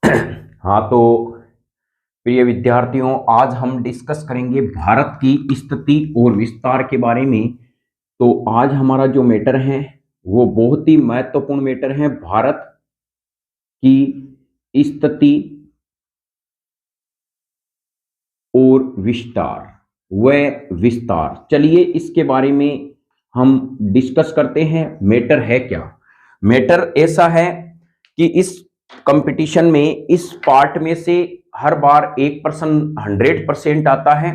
हाँ, तो प्रिय विद्यार्थियों, आज हम डिस्कस करेंगे भारत की स्थिति और विस्तार के बारे में। तो आज हमारा जो मैटर है वो बहुत ही महत्वपूर्ण मैटर है, भारत की स्थिति और विस्तार व विस्तार। चलिए इसके बारे में हम डिस्कस करते हैं। मैटर है क्या? मैटर ऐसा है कि इस कंपटीशन में, इस पार्ट में से हर बार एक पर्सन 100% आता है।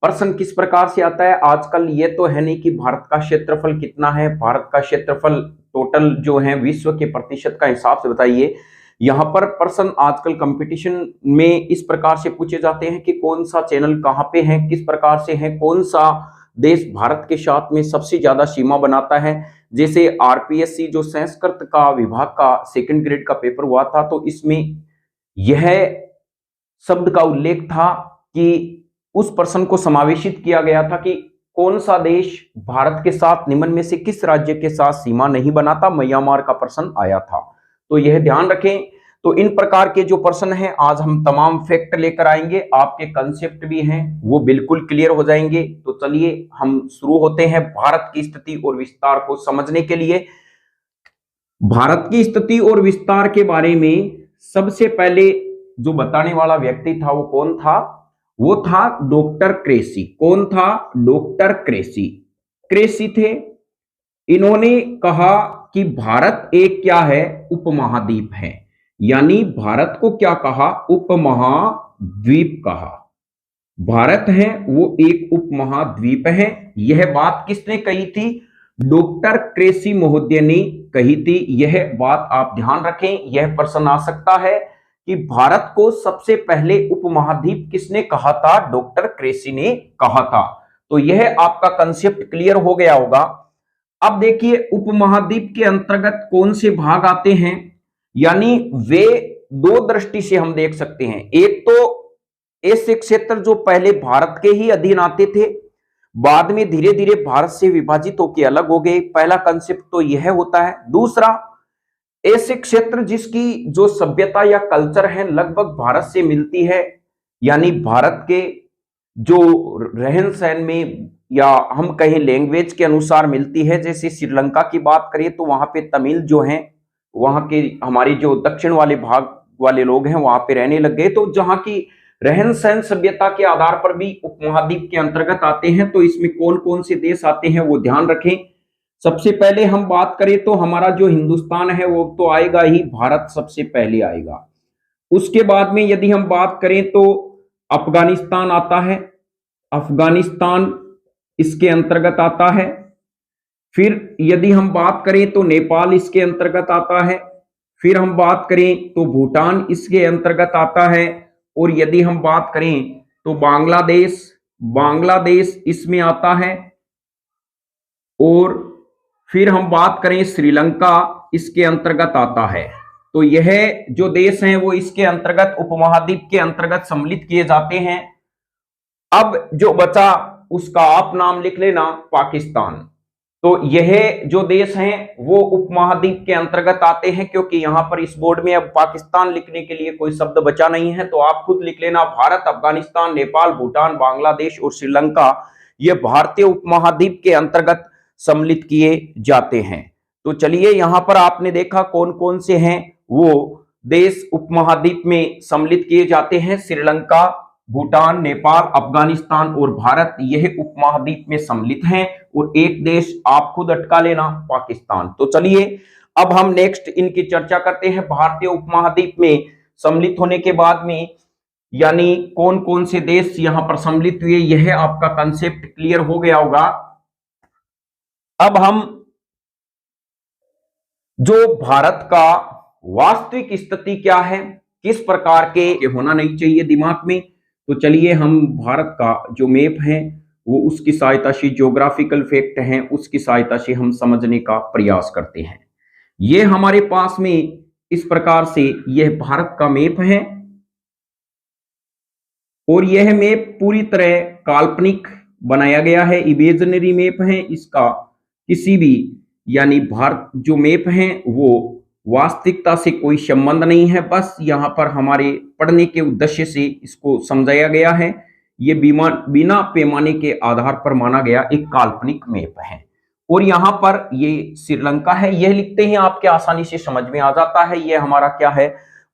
पर्सन किस प्रकार से आता है? आजकल ये तो है नहीं कि भारत का क्षेत्रफल कितना है, भारत का क्षेत्रफल टोटल जो है विश्व के प्रतिशत का हिसाब से बताइए। यहाँ पर पर्सन आजकल कंपटीशन में इस प्रकार से पूछे जाते हैं कि कौन सा चैनल कहाँ पे है, किस प्रकार से है, कौन सा देश भारत के साथ में सबसे ज्यादा सीमा बनाता है। जैसे आरपीएससी जो संस्कृत का विभाग का सेकंड ग्रेड का पेपर हुआ था, तो इसमें यह शब्द का उल्लेख था कि उस पर्सन को समावेशित किया गया था कि कौन सा देश भारत के साथ निम्न में से किस राज्य के साथ सीमा नहीं बनाता। म्यांमार का पर्सन आया था, तो यह ध्यान रखें। तो इन प्रकार के जो प्रश्न हैं, आज हम तमाम फैक्ट लेकर आएंगे, आपके कंसेप्ट भी हैं वो बिल्कुल क्लियर हो जाएंगे। तो चलिए हम शुरू होते हैं भारत की स्थिति और विस्तार को समझने के लिए। भारत की स्थिति और विस्तार के बारे में सबसे पहले जो बताने वाला व्यक्ति था वो कौन था? वो था डॉक्टर क्रेसी। कौन था? Doctor cracy. क्रेसी थे। इन्होंने कहा कि भारत एक क्या है? उपमहाद्वीप है। यानी भारत को क्या कहा? उपमहाद्वीप कहा। भारत है वो एक उपमहाद्वीप है। यह बात किसने कही थी? डॉक्टर क्रेसी महोदय ने कही थी। यह बात आप ध्यान रखें, यह प्रश्न आ सकता है कि भारत को सबसे पहले उपमहाद्वीप किसने कहा था? डॉक्टर क्रेसी ने कहा था। तो यह आपका कंसेप्ट क्लियर हो गया होगा। अब देखिए उपमहाद्वीप के अंतर्गत कौन से भाग आते हैं, यानी वे दो दृष्टि से हम देख सकते हैं। एक तो ऐसे क्षेत्र जो पहले भारत के ही अधीन आते थे, बाद में धीरे धीरे भारत से विभाजित होकर अलग हो गए। पहला कंसेप्ट तो यह होता है। दूसरा, ऐसे क्षेत्र जिसकी जो सभ्यता या कल्चर है लगभग भारत से मिलती है, यानी भारत के जो रहन सहन में या हम कहें लैंग्वेज के अनुसार मिलती है। जैसे श्रीलंका की बात करें तो वहां पे तमिल जो हैं, वहां के हमारे जो दक्षिण वाले भाग वाले लोग हैं वहां पे रहने लग गए। तो जहां की रहन सहन सभ्यता के आधार पर भी उपमहाद्वीप के अंतर्गत आते हैं। तो इसमें कौन कौन से देश आते हैं वो ध्यान रखें। सबसे पहले हम बात करें तो हमारा जो हिंदुस्तान है वो तो आएगा ही, भारत सबसे पहले आएगा। उसके बाद में यदि हम बात करें तो अफगानिस्तान आता है, अफगानिस्तान इसके अंतर्गत आता है। फिर यदि हम बात करें तो नेपाल इसके अंतर्गत आता है। फिर हम बात करें तो भूटान इसके अंतर्गत आता है। और यदि हम बात करें तो बांग्लादेश, बांग्लादेश इसमें आता है। और फिर हम बात करें श्रीलंका इसके अंतर्गत आता है। तो यह जो देश हैं वो इसके अंतर्गत उपमहाद्वीप के अंतर्गत सम्मिलित किए जाते हैं। अब जो बचा उसका आप नाम लिख लेना, पाकिस्तान। तो यह जो देश हैं वो उपमहाद्वीप के अंतर्गत आते हैं, क्योंकि यहां पर इस बोर्ड में अब पाकिस्तान लिखने के लिए कोई शब्द बचा नहीं है। तो आप खुद लिख लेना, भारत, अफगानिस्तान, नेपाल, भूटान, बांग्लादेश और श्रीलंका ये भारतीय उपमहाद्वीप के अंतर्गत सम्मिलित किए जाते हैं। तो चलिए यहां पर आपने देखा कौन कौन से हैं वो देश उपमहाद्वीप में सम्मिलित किए जाते हैं। श्रीलंका, भूटान, नेपाल, अफगानिस्तान और भारत यह उपमहाद्वीप में सम्मिलित हैं। और एक देश आप खुद अटका लेना, पाकिस्तान। तो चलिए अब हम नेक्स्ट इनकी चर्चा करते हैं। भारतीय उपमहाद्वीप में सम्मिलित होने के बाद में यानी कौन कौन से देश यहां पर सम्मिलित हुए, यह आपका कंसेप्ट क्लियर हो गया होगा। अब हम जो भारत का वास्तविक स्थिति क्या है, किस प्रकार के होना नहीं चाहिए दिमाग में, तो चलिए हम भारत का जो मैप है वो उसकी सहायता से, ज्योग्राफिकल फैक्ट हैं उसकी सहायता से हम समझने का प्रयास करते हैं। ये हमारे पास में इस प्रकार से यह भारत का मैप है। और यह मैप पूरी तरह काल्पनिक बनाया गया है, इमेजिनरी मैप है। इसका किसी भी यानी भारत जो मैप है वो वास्तविकता से कोई संबंध नहीं है, बस यहाँ पर हमारे पढ़ने के उद्देश्य से इसको समझाया गया है। ये बिना पैमाने के आधार पर माना गया एक काल्पनिक मैप है। और यहाँ पर ये श्रीलंका है, यह लिखते ही आपके आसानी से समझ में आ जाता है। ये हमारा क्या है,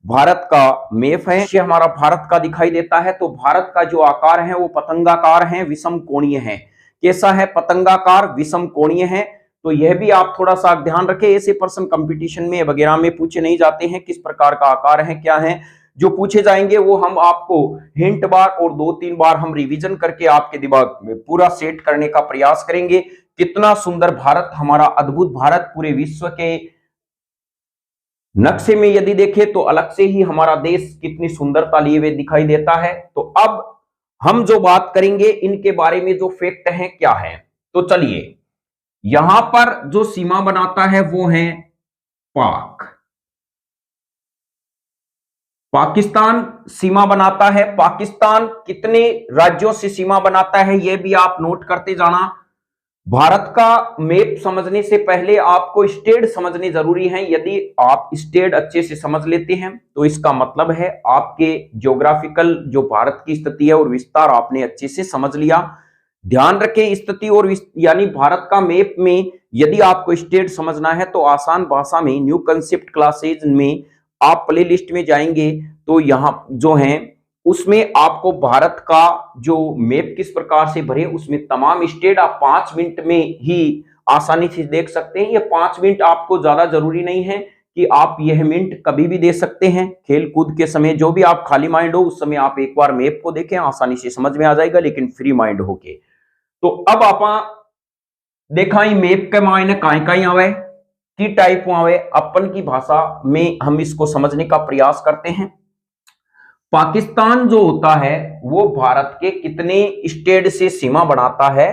भारत का मैप है। ये हमारा भारत का दिखाई देता है। तो भारत का जो आकार है वो पतंगाकार है, विषम कोणीय है। कैसा है, पतंगाकार विषम कोणीय है। तो यह भी आप थोड़ा सा ध्यान रखें, ऐसे प्रश्न कंपटीशन में वगैरह में पूछे नहीं जाते हैं किस प्रकार का आकार है, क्या है। जो पूछे जाएंगे वो हम आपको हिंट बार और 2-3 बार हम रिवीजन करके आपके दिमाग में पूरा सेट करने का प्रयास करेंगे। कितना सुंदर भारत, हमारा अद्भुत भारत, पूरे विश्व के नक्शे में यदि देखें तो अलग से ही हमारा देश कितनी सुंदरता लिए हुए दिखाई देता है। तो अब हम जो बात करेंगे इनके बारे में जो फैक्ट है क्या है, तो चलिए, यहां पर जो सीमा बनाता है वो है पाक, पाकिस्तान सीमा बनाता है। पाकिस्तान कितने राज्यों से सीमा बनाता है यह भी आप नोट करते जाना। भारत का मैप समझने से पहले आपको स्टेट समझने जरूरी है। यदि आप स्टेट अच्छे से समझ लेते हैं तो इसका मतलब है आपके ज्योग्राफिकल जो भारत की स्थिति है और विस्तार आपने अच्छे से समझ लिया। ध्यान रखें, स्थिति और यानी भारत का मैप में यदि आपको स्टेट समझना है तो आसान भाषा में न्यू कंसेप्ट क्लासेज में आप प्ले लिस्ट में जाएंगे तो यहाँ जो है उसमें आपको भारत का जो मैप किस प्रकार से भरे उसमें तमाम स्टेट आप 5 मिनट में ही आसानी से देख सकते हैं। ये 5 मिनट आपको ज्यादा जरूरी नहीं है कि आप यह मिनट कभी भी दे सकते हैं। खेल कूद के समय जो भी आप खाली माइंड हो उस समय आप एक बार मैप को देखें, आसानी से समझ में आ जाएगा, लेकिन फ्री माइंड होके। तो अब आप देखा मैप के मायने कहीं आवे की टाइप आवे, अपन की भाषा में हम इसको समझने का प्रयास करते हैं। पाकिस्तान जो होता है वो भारत के कितने स्टेट से सीमा बनाता है,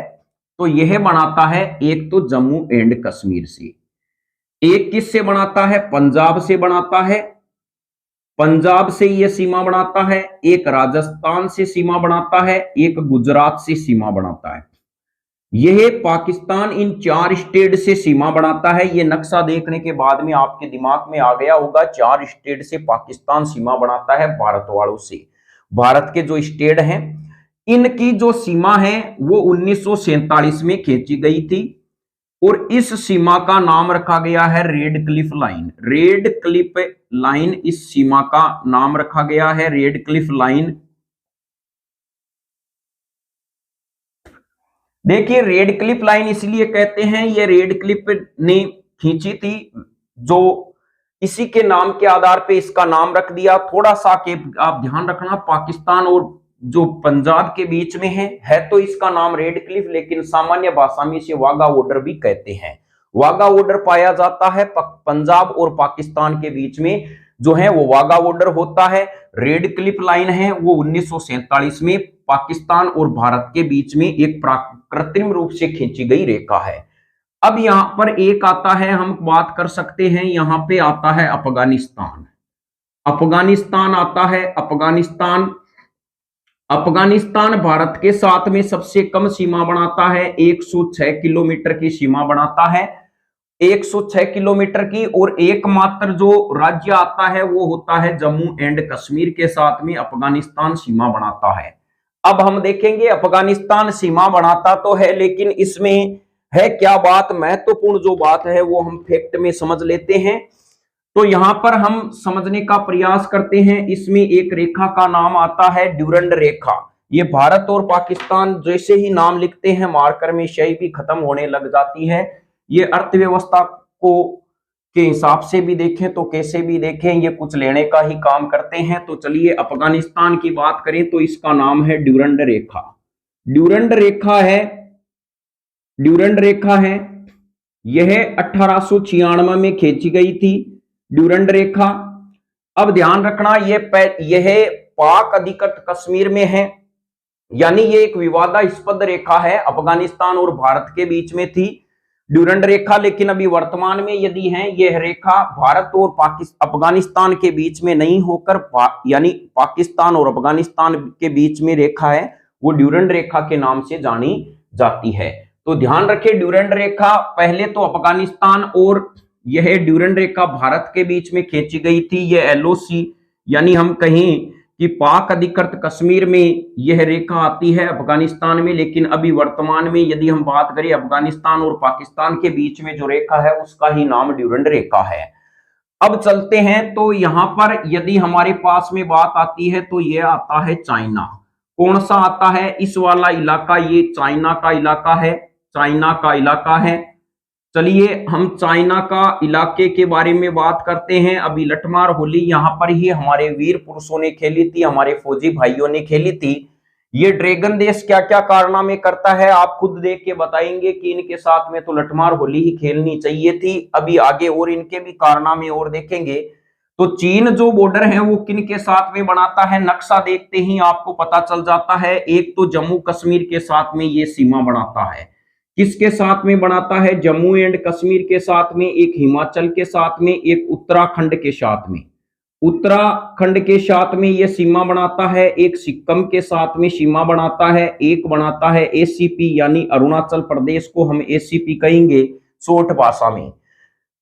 तो यह बनाता है एक तो जम्मू एंड कश्मीर से, एक किससे बनाता है, पंजाब से बनाता है, पंजाब से यह सीमा बनाता है, एक राजस्थान से सीमा बनाता है, एक गुजरात से सीमा बनाता है। यह पाकिस्तान इन 4 स्टेट से सीमा बनाता है। यह नक्शा देखने के बाद में आपके दिमाग में आ गया होगा 4 स्टेट से पाकिस्तान सीमा बनाता है भारत वालों से। भारत के जो स्टेट हैं इनकी जो सीमा है वो 1947 में खींची गई थी और इस सीमा का नाम रखा गया है red Cliff line. Red Cliff line इस सीमा का नाम रखा गया है, रेड क्लिफ लाइन। देखिए रेड क्लिफ लाइन इसलिए कहते हैं, ये रेड क्लिफ ने खींची थी, जो इसी के नाम के आधार पे इसका नाम रख दिया। थोड़ा सा के आप ध्यान रखना, पाकिस्तान और जो पंजाब के बीच में है तो इसका नाम रेड क्लिफ, लेकिन सामान्य भाषा में इसे वाघा बॉर्डर भी कहते हैं। वाघा बॉर्डर पाया जाता है पंजाब और पाकिस्तान के बीच में, जो है वो वाघा बॉर्डर होता है। रेड क्लिफ लाइन है वो 1947 में पाकिस्तान और भारत के बीच में एक कृत्रिम रूप से खींची गई रेखा है। अब यहां पर एक आता है, हम बात कर सकते हैं, यहां पे आता है अफगानिस्तान। अफगानिस्तान आता है, अफगानिस्तान अफगानिस्तान भारत के साथ में सबसे कम सीमा बनाता है, 106 किलोमीटर की सीमा बनाता है, 106 किलोमीटर की। और एकमात्र जो राज्य आता है वो होता है जम्मू एंड कश्मीर के साथ में अफगानिस्तान सीमा बनाता है। अब हम देखेंगे अफगानिस्तान सीमा बनाता तो है, लेकिन इसमें है क्या बात, महत्वपूर्ण जो बात है वो हम फैक्ट में समझ लेते हैं। तो यहां पर हम समझने का प्रयास करते हैं। इसमें एक रेखा का नाम आता है ड्यूरंड रेखा। ये भारत और पाकिस्तान जैसे ही नाम लिखते हैं मार्कर में स्याही भी खत्म होने लग जाती है। ये अर्थव्यवस्था को के हिसाब से भी देखें तो कैसे भी देखें ये कुछ लेने का ही काम करते हैं। तो चलिए अफगानिस्तान की बात करें तो इसका नाम है ड्यूरंड रेखा। ड्यूरंड रेखा है, ड्यूरंड रेखा है, यह 1896 में खींची गई थी ड्यूरंड रेखा। अब ध्यान रखना यह पाक अधिकृत कश्मीर में है, यानी ये एक विवादास्पद रेखा है, अफगानिस्तान और भारत के बीच में थी ड्यूरंड रेखा। लेकिन अभी वर्तमान में यदि है यह रेखा भारत और अफगानिस्तान के बीच में नहीं होकर यानी पाकिस्तान और अफगानिस्तान के बीच में रेखा है, वो ड्यूरंड रेखा के नाम से जानी जाती है। तो ध्यान रखें ड्यूरंड रेखा पहले तो अफगानिस्तान और यह ड्यूरेंड रेखा भारत के बीच में खींची गई थी। यह एलओसी यानी हम कहें कि पाक अधिकृत कश्मीर में यह रेखा आती है अफगानिस्तान में, लेकिन अभी वर्तमान में यदि हम बात करें अफगानिस्तान और पाकिस्तान के बीच में जो रेखा है उसका ही नाम ड्यूरेंड रेखा है। अब चलते हैं तो यहां पर यदि हमारे पास में बात आती है तो यह आता है चाइना। कौन सा आता है? इस वाला इलाका ये चाइना का इलाका है, चाइना का इलाका है। चलिए हम चाइना का इलाके के बारे में बात करते हैं। अभी लठमार होली यहाँ पर ही हमारे वीर पुरुषों ने खेली थी, हमारे फौजी भाइयों ने खेली थी। ये ड्रैगन देश क्या क्या कारनामे करता है आप खुद देख के बताएंगे कि इनके साथ में तो लठमार होली ही खेलनी चाहिए थी। अभी आगे और इनके भी कारनामे और देखेंगे। तो चीन जो बॉर्डर है वो किन के साथ में बनाता है, नक्शा देखते ही आपको पता चल जाता है। एक तो जम्मू कश्मीर के साथ में ये सीमा बनाता है। किसके साथ में बनाता है? जम्मू एंड कश्मीर के साथ में, एक हिमाचल के साथ में, एक उत्तराखंड के साथ में। उत्तराखंड के साथ में यह सीमा बनाता है, एक सिक्किम के साथ में सीमा बनाता है, एक बनाता है एसीपी यानी अरुणाचल प्रदेश को हम एसीपी कहेंगे शॉर्ट भाषा में।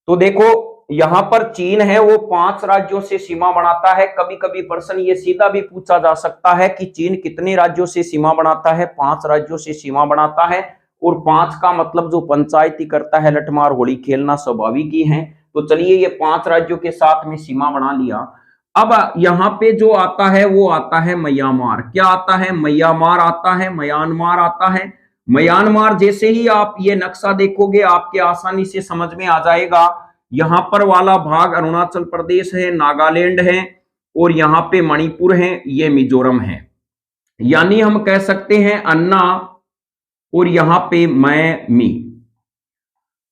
तो देखो यहां पर चीन है वो 5 राज्यों से सीमा बनाता है। कभी कभी प्रश्न ये सीधा भी पूछा जा सकता है कि चीन कितने राज्यों से सीमा बनाता है? 5 राज्यों से सीमा बनाता है। और 5 का मतलब जो पंचायती करता है लठमार होली खेलना स्वाभाविक ही है। तो चलिए ये 5 राज्यों के साथ में सीमा बना लिया। अब यहाँ पे जो आता है वो आता है म्यांमार। क्या आता है? म्यांमार आता है, म्यांमार आता है। म्यांमार जैसे ही आप ये नक्शा देखोगे आपके आसानी से समझ में आ जाएगा। यहाँ पर वाला भाग अरुणाचल प्रदेश है, नागालैंड है, और यहाँ पे मणिपुर है, ये मिजोरम है। यानी हम कह सकते हैं अन्ना और यहाँ पे मैं मी,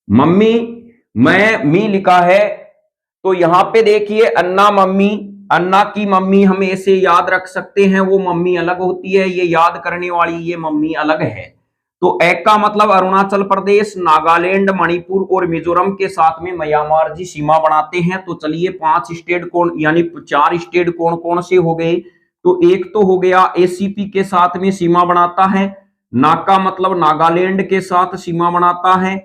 मम्मी मैं मी लिखा है। तो यहाँ पे देखिए अन्ना मम्मी, अन्ना की मम्मी हम ऐसे याद रख सकते हैं, वो मम्मी अलग होती है, ये याद करने वाली ये मम्मी अलग है। तो एक का मतलब अरुणाचल प्रदेश, नागालैंड, मणिपुर और मिजोरम के साथ में म्यांमार जी सीमा बनाते हैं। तो चलिए 5 स्टेट कौन यानी 4 स्टेट कौन कौन से हो गए? तो एक तो हो गया एसीपी के साथ में सीमा बनाता है, नाका मतलब नागालैंड के साथ सीमा बनाता है,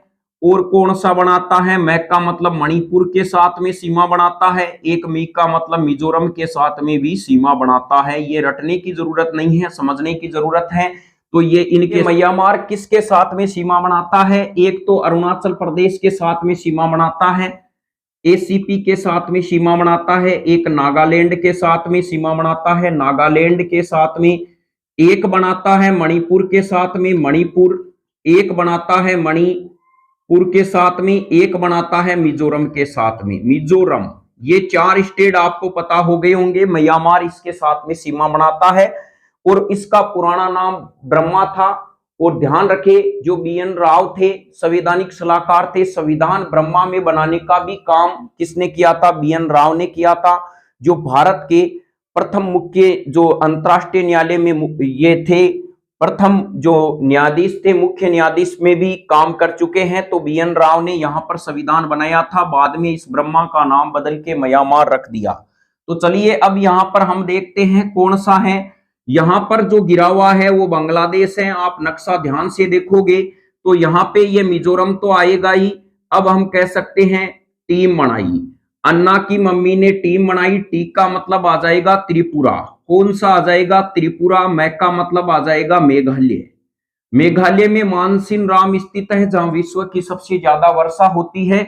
और कौन सा बनाता है? मैक का मतलब मणिपुर के साथ में सीमा बनाता है, एक मी का मतलब मिजोरम के साथ में भी सीमा बनाता है। ये रटने की जरूरत नहीं है, समझने की जरूरत है। तो ये इनके म्यांमार किसके साथ में सीमा बनाता है? एक तो अरुणाचल प्रदेश के साथ में सीमा बनाता है, एसीपी के साथ में सीमा बनाता है, एक नागालैंड के साथ में सीमा बनाता है, नागालैंड के साथ में एक बनाता है मणिपुर के साथ में, मणिपुर एक बनाता है, मणिपुर के साथ में एक बनाता है, मिजोरम के साथ में, मिजोरम। ये 4 स्टेट आपको पता हो गए होंगे। म्यांमार इसके साथ में सीमा बनाता है और इसका पुराना नाम ब्रह्मा था। और ध्यान रखें जो BN राव थे संवैधानिक सलाहकार थे, संविधान ब्रह्मा में बनाने का भी काम किसने किया था? BN राव ने किया था, जो भारत के प्रथम मुख्य जो अंतरराष्ट्रीय न्यायालय में ये थे, प्रथम जो न्यायाधीश थे, मुख्य न्यायाधीश में भी काम कर चुके हैं। तो BN राव ने यहाँ पर संविधान बनाया था, बाद में इस ब्रह्मा का नाम बदल के म्यांमार रख दिया। तो चलिए अब यहाँ पर हम देखते हैं कौन सा है। यहाँ पर जो गिरा हुआ है वो बांग्लादेश है। आप नक्शा ध्यान से देखोगे तो यहाँ पे ये मिजोरम तो आएगा ही। अब हम कह सकते हैं टीम बनाई, अन्ना की मम्मी ने टीम बनाई, टी का मतलब आ जाएगा त्रिपुरा। कौन सा आ जाएगा? त्रिपुरा। मैं का मतलब आ जाएगा मेघालय। मेघालय में मानसिन राम स्थित है जहां विश्व की सबसे ज्यादा वर्षा होती है।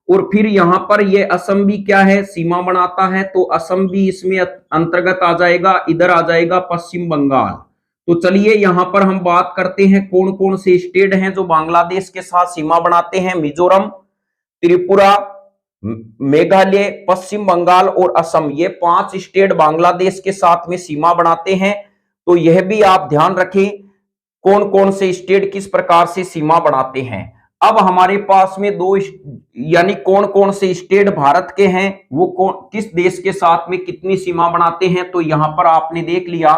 और फिर यहाँ पर ये असम भी क्या है? सीमा बनाता है। तो असम भी इसमें अंतर्गत आ जाएगा, इधर आ जाएगा पश्चिम बंगाल। तो चलिए यहाँ पर हम बात करते हैं कौन कौन से स्टेट हैं जो बांग्लादेश के साथ सीमा बनाते हैं। मिजोरम, त्रिपुरा, मेघालय, पश्चिम बंगाल और असम, ये 5 स्टेट बांग्लादेश के साथ में सीमा बनाते हैं। तो यह भी आप ध्यान रखें कौन कौन से स्टेट किस प्रकार से सीमा बनाते हैं। अब हमारे पास में 2 यानी कौन कौन से स्टेट भारत के हैं, वो कौन किस देश के साथ में कितनी सीमा बनाते हैं, तो यहां पर आपने देख लिया।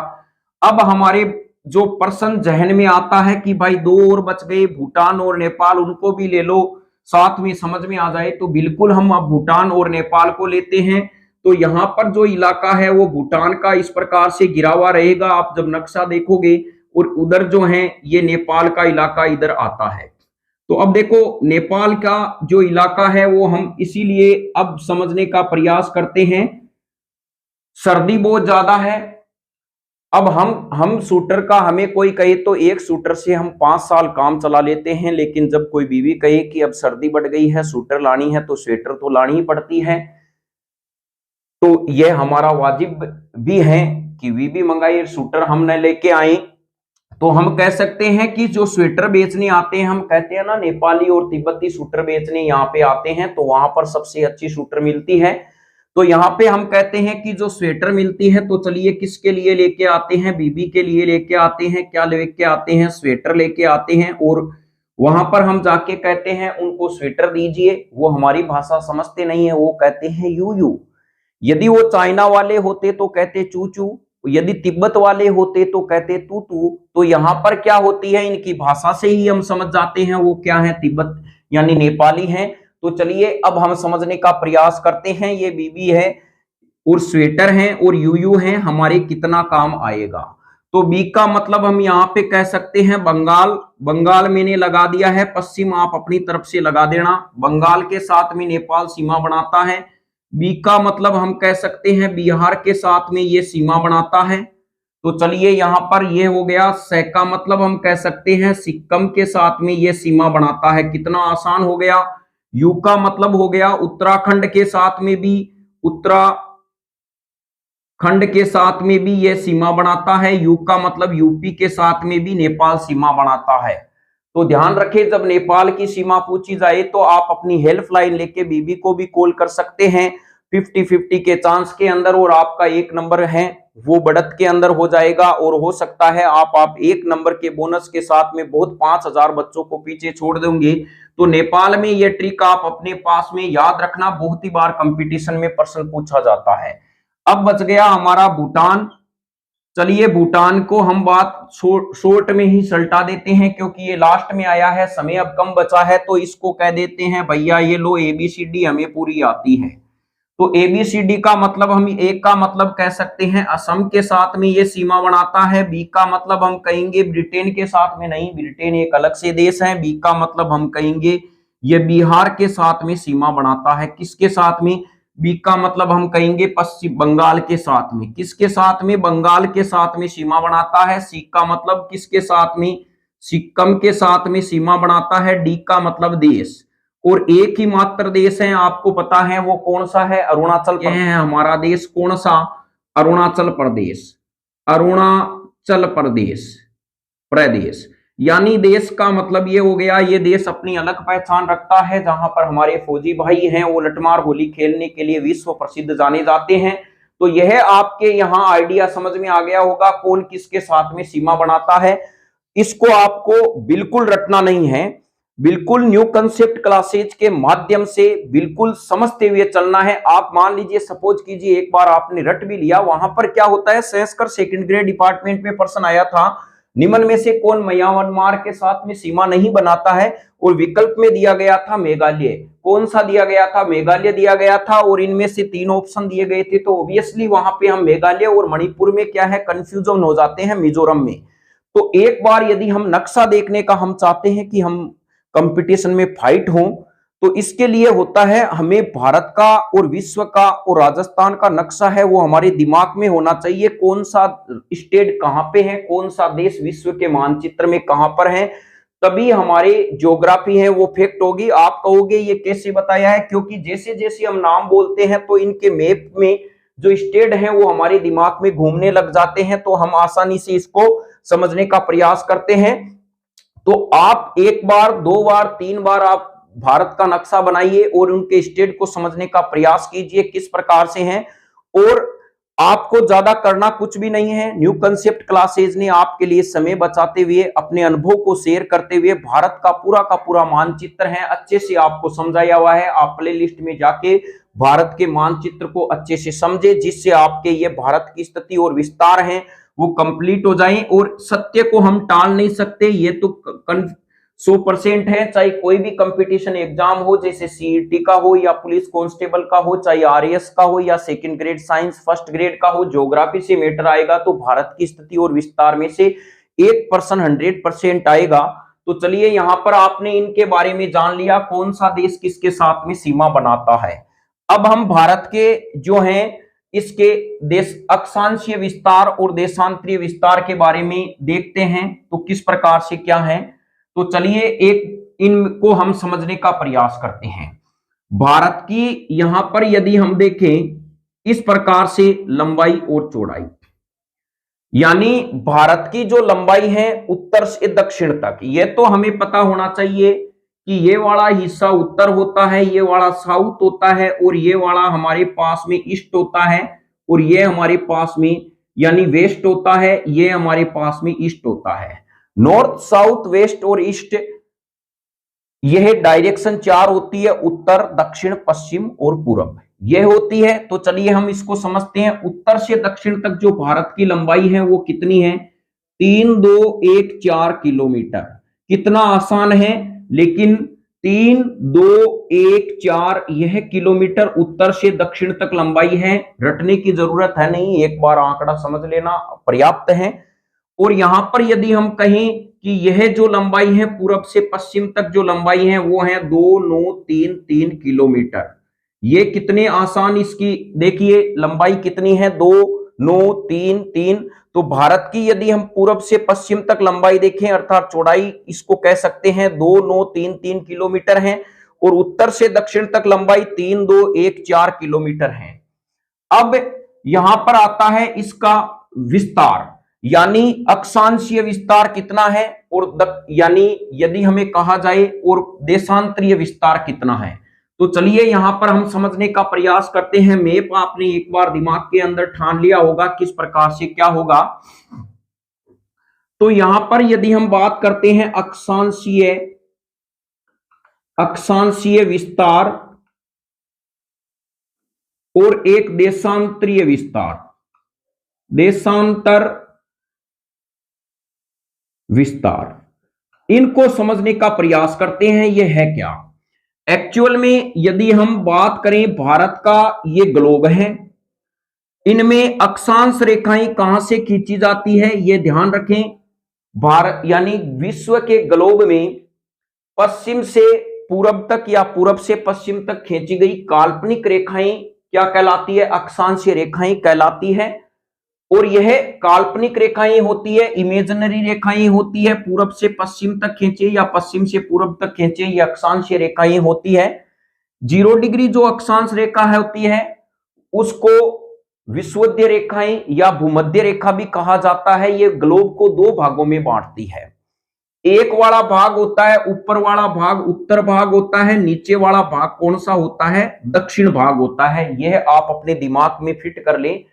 अब हमारे जो प्रश्न जहन में आता है कि भाई 2 और बच गए, भूटान और नेपाल, उनको भी ले लो, साथ में समझ में आ जाए। तो बिल्कुल हम अब भूटान और नेपाल को लेते हैं। तो यहाँ पर जो इलाका है वो भूटान का इस प्रकार से गिरा हुआ रहेगा, आप जब नक्शा देखोगे, और उधर जो है ये नेपाल का इलाका इधर आता है। तो अब देखो नेपाल का जो इलाका है वो हम इसीलिए अब समझने का प्रयास करते हैं, सर्दी बहुत ज्यादा है। अब हम शूटर का हमें कोई कहे तो एक शूटर से हम 5 साल काम चला लेते हैं, लेकिन जब कोई बीवी कहे कि अब सर्दी बढ़ गई है, शूटर लानी है, तो स्वेटर तो लानी ही पड़ती है। तो यह हमारा वाजिब भी है कि बीवी मंगाई, शूटर हम न लेके आए। तो हम कह सकते हैं कि जो स्वेटर बेचने आते हैं, हम कहते हैं ना नेपाली और तिब्बती शूटर बेचने यहाँ पे आते हैं, तो वहां पर सबसे अच्छी शूटर मिलती है। तो यहाँ पे हम कहते हैं कि जो स्वेटर मिलती है, तो चलिए किसके लिए लेके आते हैं, बीबी के लिए लेके आते हैं। क्या लेके आते हैं? स्वेटर लेके आते हैं। और वहां पर हम जाके कहते हैं उनको स्वेटर दीजिए, वो हमारी भाषा समझते नहीं है, वो कहते हैं यू यू। यदि वो चाइना वाले होते तो कहते चू चू, यदि तिब्बत वाले होते तो कहते तू तू। तो यहाँ पर क्या होती है, इनकी भाषा से ही हम समझ जाते हैं वो क्या है, तिब्बत यानी नेपाली हैं। तो चलिए अब हम समझने का प्रयास करते हैं, ये बीबी है और स्वेटर है और यूयू है, हमारे कितना काम आएगा। तो बी का मतलब हम यहाँ पे कह सकते हैं बंगाल। बंगाल मैंने लगा दिया है, पश्चिम आप अपनी तरफ से लगा देना। बंगाल के साथ में नेपाल सीमा बनाता है। बी का मतलब हम कह सकते हैं बिहार के साथ में ये सीमा बनाता है। तो चलिए यहाँ पर ये हो गया। से का मतलब हम कह सकते हैं सिक्किम के साथ में ये सीमा बनाता है। कितना आसान हो गया। यू का मतलब हो गया उत्तराखंड के साथ में भी, उत्तराखंड के साथ में भी ये सीमा बनाता है। यू का मतलब यूपी के साथ में भी नेपाल सीमा बनाता है। तो ध्यान रखें, जब नेपाल की सीमा पूछी जाए तो आप अपनी हेल्पलाइन लेके बीबी को भी कॉल कर सकते हैं 50-50 के चांस के अंदर, और आपका एक नंबर है वो बढ़त के अंदर हो जाएगा। और हो सकता है आप एक नंबर के बोनस के साथ में बहुत 5000 बच्चों को पीछे छोड़ देंगे। तो नेपाल में ये ट्रिक आप अपने पास में याद रखना, बहुत ही बार कंपटीशन में प्रश्न पूछा जाता है। अब बच गया हमारा भूटान। चलिए भूटान को हम बात शॉर्ट में ही सल्टा देते हैं, क्योंकि ये लास्ट में आया है, समय अब कम बचा है। तो इसको कह देते हैं भैया ये लो ABCD हमें पूरी आती है। तो ABCD का मतलब हम एक का मतलब कह सकते हैं असम के साथ में ये सीमा बनाता है। बी का मतलब हम कहेंगे ब्रिटेन के साथ में, नहीं ब्रिटेन एक अलग से देश है। बी का मतलब हम कहेंगे ये बिहार के साथ में सीमा बनाता है। किसके साथ में? बी का मतलब हम कहेंगे पश्चिम बंगाल के साथ में। किसके साथ में? बंगाल के साथ में सीमा बनाता है। सी का मतलब किसके साथ में? सिक्किम के साथ में सीमा बनाता है। डी का मतलब देश, और एक ही मात्र देश है आपको पता है वो कौन सा है? अरुणाचल प्रदेश है हमारा देश। कौन सा? अरुणाचल प्रदेश। अरुणाचल प्रदेश प्रदेश यानी देश का मतलब ये हो गया, ये देश अपनी अलग पहचान रखता है, जहां पर हमारे फौजी भाई हैं वो लठमार होली खेलने के लिए विश्व प्रसिद्ध जाने जाते हैं। तो यह आपके यहाँ आइडिया समझ में आ गया होगा कौन किसके साथ में सीमा बनाता है। इसको आपको बिल्कुल रटना नहीं है, बिल्कुल न्यू कंसेप्ट क्लासेज के माध्यम से बिल्कुल समझते हुए चलना है। आप मान लीजिए सपोज कीजिए एक बार आपने रट भी लिया, वहां पर क्या होता है, संस्कृत सेकंड ग्रेड डिपार्टमेंट में प्रश्न आया था निम्न में से कौन म्यांमार के साथ में सीमा नहीं बनाता है, और विकल्प में दिया गया था मेघालय। कौन सा दिया गया था? मेघालय दिया गया था, और इनमें से 3 ऑप्शन दिए गए थे। तो ऑब्वियसली वहां पे हम मेघालय और मणिपुर में क्या है कंफ्यूजन हो जाते हैं, मिजोरम में। तो एक बार यदि हम नक्शा देखने का हम चाहते हैं कि हम कंपटीशन में फाइट हो, तो इसके लिए होता है हमें भारत का और विश्व का और राजस्थान का नक्शा है वो हमारे दिमाग में होना चाहिए। कौन सा स्टेट कहां पे है, कौन सा देश विश्व के मानचित्र में कहां पर है, तभी हमारी ज्योग्राफी है वो फैक्ट होगी। आप कहोगे ये कैसे बताया है? क्योंकि जैसे जैसे हम नाम बोलते हैं तो इनके मैप में जो स्टेट है वो हमारे दिमाग में घूमने लग जाते हैं, तो हम आसानी से इसको समझने का प्रयास करते हैं। तो आप एक बार, 2 बार, 3 बार आप भारत का नक्शा बनाइए और उनके स्टेट को समझने का प्रयास कीजिए किस प्रकार से हैं। और आपको ज्यादा करना कुछ भी नहीं है, न्यू कंसेप्ट क्लासेज ने आपके लिए समय बचाते हुए अपने अनुभव को शेयर करते हुए भारत का पूरा मानचित्र है अच्छे से आपको समझाया हुआ है। आप प्ले लिस्ट में जाके भारत के मानचित्र को अच्छे से समझे, जिससे आपके ये भारत की स्थिति और विस्तार है वो कंप्लीट हो जाए। और सत्य को हम टाल नहीं सकते, ये तो 100% है, चाहे कोई भी कंपटीशन एग्जाम हो, जैसे CET का हो या पुलिस कांस्टेबल का हो, चाहे RAS का हो या second grade science first grade का हो, ज्योग्राफी से मैटर आएगा तो भारत की स्थिति और विस्तार में से 1% 100% आएगा। तो चलिए यहां पर आपने इनके बारे में जान लिया, कौन सा देश किसके साथ में सीमा बनाता है। अब हम भारत के जो हैं इसके देश अक्षांशीय विस्तार और देशांतरीय विस्तार के बारे में देखते हैं, तो किस प्रकार से क्या है। तो चलिए एक इनको हम समझने का प्रयास करते हैं। भारत की यहां पर यदि हम देखें इस प्रकार से लंबाई और चौड़ाई, यानी भारत की जो लंबाई है उत्तर से दक्षिण तक, ये तो हमें पता होना चाहिए कि ये वाला हिस्सा उत्तर होता है, ये वाला साउथ होता है, और ये वाला हमारे पास में ईस्ट होता है, और ये हमारे पास में यानी वेस्ट होता है, ये हमारे पास में ईस्ट होता है। नॉर्थ साउथ वेस्ट और ईस्ट यह डायरेक्शन चार होती है, उत्तर दक्षिण पश्चिम और पूर्व यह होती है। तो चलिए हम इसको समझते हैं। उत्तर से दक्षिण तक जो भारत की लंबाई है वो कितनी है, 3214 किलोमीटर। कितना आसान है, लेकिन 3214 यह किलोमीटर उत्तर से दक्षिण तक लंबाई है, रटने की जरूरत है नहीं, एक बार आंकड़ा समझ लेना पर्याप्त है। और यहां पर यदि हम कहें कि यह जो लंबाई है पूरब से पश्चिम तक जो लंबाई है वो है 2933 किलोमीटर। ये कितने आसान, इसकी देखिए लंबाई कितनी है 2933। तो भारत की यदि हम पूरब से पश्चिम तक लंबाई देखें अर्थात चौड़ाई, इसको कह सकते हैं 2933 किलोमीटर है, और उत्तर से दक्षिण तक लंबाई 3214 किलोमीटर है। अब यहां पर आता है इसका विस्तार, यानी अक्षांशीय विस्तार कितना है, और यानी यदि हमें कहा जाए और देशांतरीय विस्तार कितना है। तो चलिए यहां पर हम समझने का प्रयास करते हैं। मैप आपने एक बार दिमाग के अंदर ठान लिया होगा किस प्रकार से क्या होगा। तो यहां पर यदि हम बात करते हैं अक्षांशीय विस्तार और एक देशांतरीय विस्तार, देशांतर विस्तार, इनको समझने का प्रयास करते हैं ये है क्या। एक्चुअल में यदि हम बात करें भारत का ये ग्लोब है, इनमें अक्षांश रेखाएं कहां से खींची जाती है ये ध्यान रखें। भारत यानी विश्व के ग्लोब में पश्चिम से पूरब तक या पूरब से पश्चिम तक खींची गई काल्पनिक रेखाएं क्या कहलाती है, अक्षांशीय रेखाएं कहलाती है। और यह काल्पनिक रेखाएं होती है, इमेजिनरी रेखाएं होती है, पूरब से पश्चिम तक खींचे या पश्चिम से पूरब तक खींचे, ये अक्षांशीय रेखाएं होती है। 0 डिग्री जो अक्षांश रेखा है होती है उसको विषुवतीय रेखाएं या भूमध्य रेखा भी कहा जाता है। ये ग्लोब को दो भागों में बांटती है। एक वाला भाग होता है, ऊपर वाला भाग उत्तर भाग होता है, नीचे वाला भाग कौन सा होता है, दक्षिण भाग होता है। यह आप अपने दिमाग में फिट कर लें।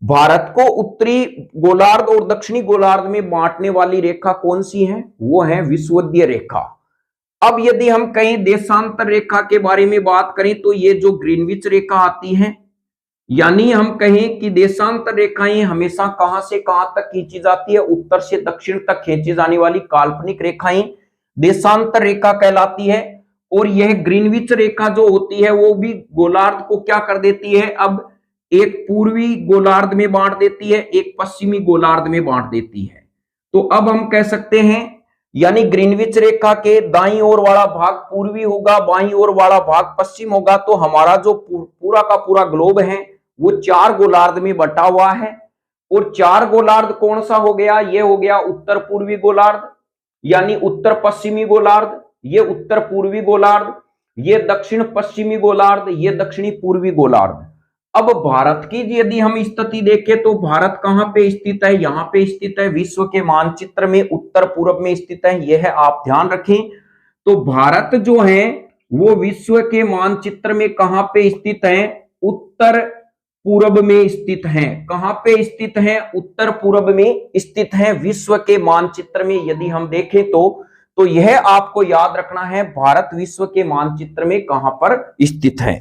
भारत को उत्तरी गोलार्ध और दक्षिणी गोलार्ध में बांटने वाली रेखा कौन सी है, वो है विषुवतीय रेखा। अब यदि हम कहीं देशांतर रेखा के बारे में बात करें तो ये जो ग्रीनविच रेखा आती है, यानी हम कहें कि देशांतर रेखाएं हमेशा कहां से कहां तक खींची जाती है, उत्तर से दक्षिण तक खींची जाने वाली काल्पनिक रेखाएं देशांतर रेखा कहलाती है। और यह ग्रीनविच रेखा जो होती है वो भी गोलार्ध को क्या कर देती है, अब एक पूर्वी गोलार्ध में बांट देती है, एक पश्चिमी गोलार्ध में बांट देती है। तो अब हम कह सकते हैं यानी ग्रीनविच रेखा के दाईं ओर वाला भाग पूर्वी होगा, बाईं ओर वाला भाग पश्चिम होगा। तो हमारा जो पूरा का पूरा ग्लोब है वो 4 गोलार्ध में बटा हुआ है। और 4 गोलार्ध कौन सा हो गया, ये हो गया उत्तर पूर्वी गोलार्ध यानी उत्तर पश्चिमी गोलार्ध, ये उत्तर पूर्वी गोलार्ध, ये दक्षिण पश्चिमी गोलार्ध, ये दक्षिणी पूर्वी गोलार्ध। अब भारत की यदि हम स्थिति देखें तो भारत कहां पे स्थित है, यहां पे स्थित है, विश्व के मानचित्र में उत्तर पूर्व में स्थित है, यह आप ध्यान रखें। तो भारत जो है वो विश्व के मानचित्र में कहां पे स्थित है, उत्तर पूर्व में स्थित है। कहां पे स्थित है, उत्तर पूर्व में स्थित है विश्व के मानचित्र में। यदि हम देखें तो यह आपको याद रखना है, भारत विश्व के मानचित्र में कहां पर स्थित है।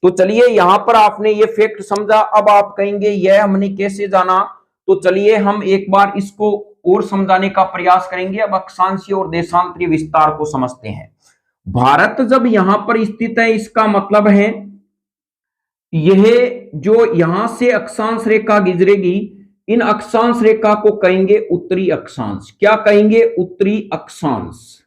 तो चलिए यहां पर आपने ये फैक्ट समझा। अब आप कहेंगे यह हमने कैसे जाना, तो चलिए हम एक बार इसको और समझाने का प्रयास करेंगे। अब अक्षांशीय और देशांतरीय विस्तार को समझते हैं। भारत जब यहां पर स्थित है इसका मतलब है यह जो यहां से अक्षांश रेखा गुजरेगी इन अक्षांश रेखा को कहेंगे उत्तरी अक्षांश। क्या कहेंगे? उत्तरी अक्षांश।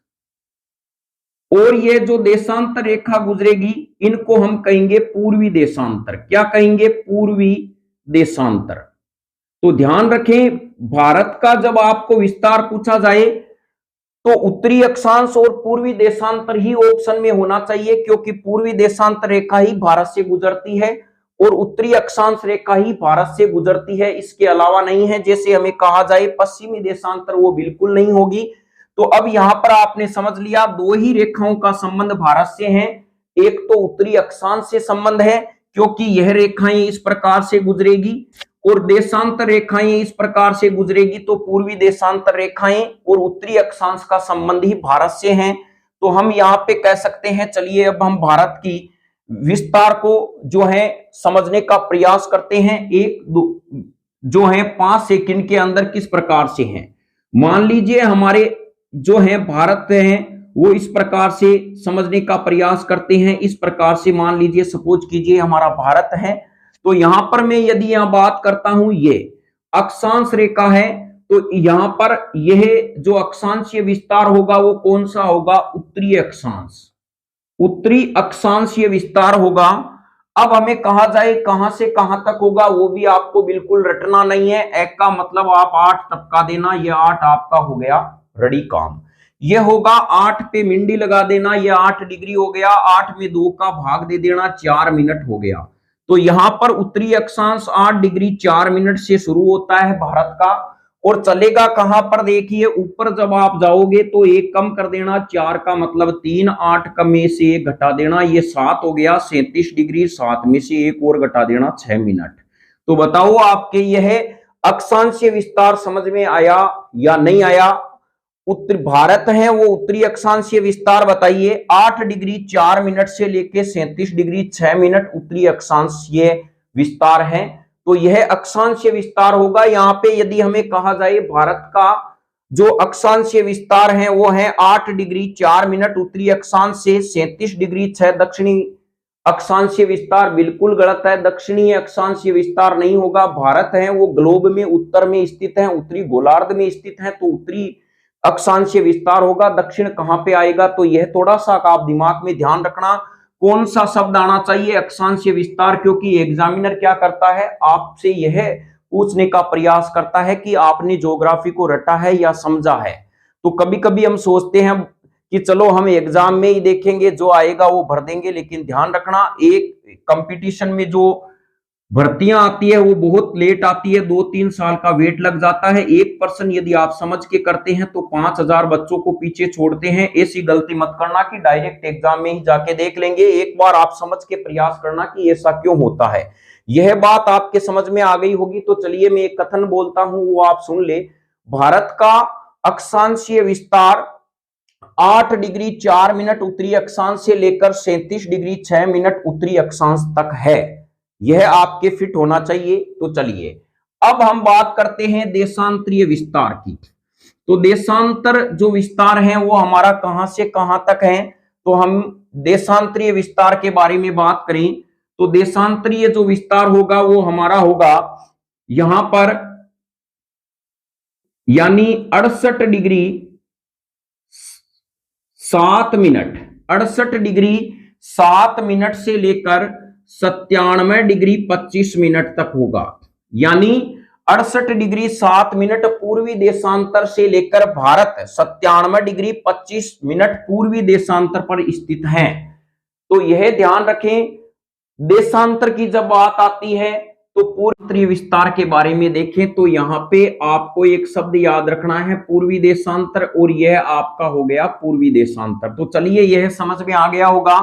और ये जो देशांतर रेखा गुजरेगी इनको हम कहेंगे पूर्वी देशांतर। क्या कहेंगे? पूर्वी देशांतर। तो ध्यान रखें, भारत का जब आपको विस्तार पूछा जाए तो उत्तरी अक्षांश और पूर्वी देशांतर ही ऑप्शन में होना चाहिए, क्योंकि पूर्वी देशांतर रेखा ही भारत से गुजरती है और उत्तरी अक्षांश रेखा ही भारत से गुजरती है, इसके अलावा नहीं है। जैसे हमें कहा जाए पश्चिमी देशांतर, वो बिल्कुल नहीं होगी। तो अब यहां पर आपने समझ लिया, दो ही रेखाओं का संबंध भारत से है। एक तो उत्तरी अक्षांश से संबंध है, क्योंकि यह रेखाएं इस प्रकार से गुजरेगी, और देशांतर रेखाएं इस प्रकार से गुजरेगी। तो पूर्वी देशांतर रेखाएं और उत्तरी अक्षांश का संबंध ही भारत से है। तो हम यहाँ पे कह सकते हैं, चलिए अब हम भारत की विस्तार को जो है समझने का प्रयास करते हैं। एक दो जो है 5 सेकंड के अंदर किस प्रकार से है। मान लीजिए हमारे जो है भारत है वो इस प्रकार से समझने का प्रयास करते हैं। इस प्रकार से मान लीजिए, सपोज कीजिए हमारा भारत है, तो यहां पर मैं यदि यहां बात करता हूं, ये अक्षांश रेखा है, तो यहां पर यह जो अक्षांशीय विस्तार होगा वो कौन सा होगा? उत्तरी अक्षांश। उत्तरी अक्षांशीय विस्तार होगा। अब हमें कहा जाए कहां से कहां तक होगा, वो भी आपको बिल्कुल रटना नहीं है। एक का मतलब आप 8 टपका देना, ये 8 आपका हो गया रेडी काम। ये होगा 8 पे मिंडी लगा देना, ये 8 डिग्री हो गया। 8 में 2 का भाग दे देना, 4 मिनट हो गया। तो यहां पर उत्तरी अक्षांश 8 डिग्री 4 मिनट से शुरू होता है भारत का, और चलेगा कहां पर? देखिए ऊपर जब आप जाओगे तो 1 कम कर देना, 4 का मतलब 3, 8 का में से 1 घटा देना, ये 7 हो गया। 37 डिग्री, 7 में से 1 और घटा देना, 6 मिनट। तो बताओ आपके यह अक्षांशीय विस्तार समझ में आया या नहीं आया? उत्तर भारत है वो उत्तरी अक्षांशीय विस्तार बताइए, 8 डिग्री 4 मिनट से लेके 37 डिग्री 6 मिनट उत्तरी अक्षांशीय विस्तार है। तो यह अक्षांशीय विस्तार होगा। यहाँ पे यदि हमें कहा जाए भारत का जो अक्षांशीय विस्तार है वो है 8 डिग्री 4 मिनट उत्तरी अक्षांश से, 37 डिग्री 6 दक्षिणी अक्षांशीय विस्तार, बिल्कुल गलत है। दक्षिणी अक्षांशीय विस्तार नहीं होगा। भारत है वो ग्लोब में उत्तर में स्थित है, उत्तरी गोलार्ध में स्थित है, तो उत्तरी अक्षांशीय विस्तार होगा। दक्षिण कहां पे आएगा? तो यह थोड़ा सा आप दिमाग में ध्यान रखना, कौन सा शब्द आना चाहिए? अक्षांशीय विस्तार। क्योंकि एग्जामिनर क्या करता है, आपसे यह पूछने का प्रयास करता है कि आपने ज्योग्राफी को रटा है या समझा है। तो कभी कभी हम सोचते हैं कि चलो हम एग्जाम में ही देखेंगे, जो आएगा वो भर देंगे, लेकिन ध्यान रखना एक कंपटीशन में जो भर्तियां आती है वो बहुत लेट आती है, 2-3 साल का वेट लग जाता है। 1% यदि आप समझ के करते हैं तो 5000 बच्चों को पीछे छोड़ते हैं। ऐसी गलती मत करना कि डायरेक्ट एग्जाम में ही जाके देख लेंगे। एक बार आप समझ के प्रयास करना कि ऐसा क्यों होता है। यह बात आपके समझ में आ गई होगी। तो चलिए मैं एक कथन बोलता हूं, वो आप सुन ले। भारत का अक्षांशीय विस्तार 8 डिग्री 4 मिनट उत्तरी अक्षांश से लेकर 37 डिग्री 6 मिनट उत्तरी अक्षांश तक है। यह आपके फिट होना चाहिए। तो चलिए अब हम बात करते हैं देशांतरीय विस्तार की। तो देशांतर जो विस्तार है वो हमारा कहां से कहां तक है? तो हम देशांतरीय विस्तार के बारे में बात करें तो देशांतरीय जो विस्तार होगा वो हमारा होगा यहां पर, यानी 68 डिग्री 7 मिनट, 68 डिग्री 7 मिनट से लेकर 97 डिग्री 25 मिनट तक होगा। यानी 68 डिग्री 7 मिनट पूर्वी देशांतर से लेकर भारत 97 डिग्री 25 मिनट पूर्वी देशांतर पर स्थित है। तो यह ध्यान रखें, देशांतर की जब बात आती है तो पूर्वी विस्तार के बारे में देखें तो यहां पे आपको एक शब्द याद रखना है, पूर्वी देशांतर, और यह आपका हो गया पूर्वी देशांतर। तो चलिए यह समझ में आ गया होगा।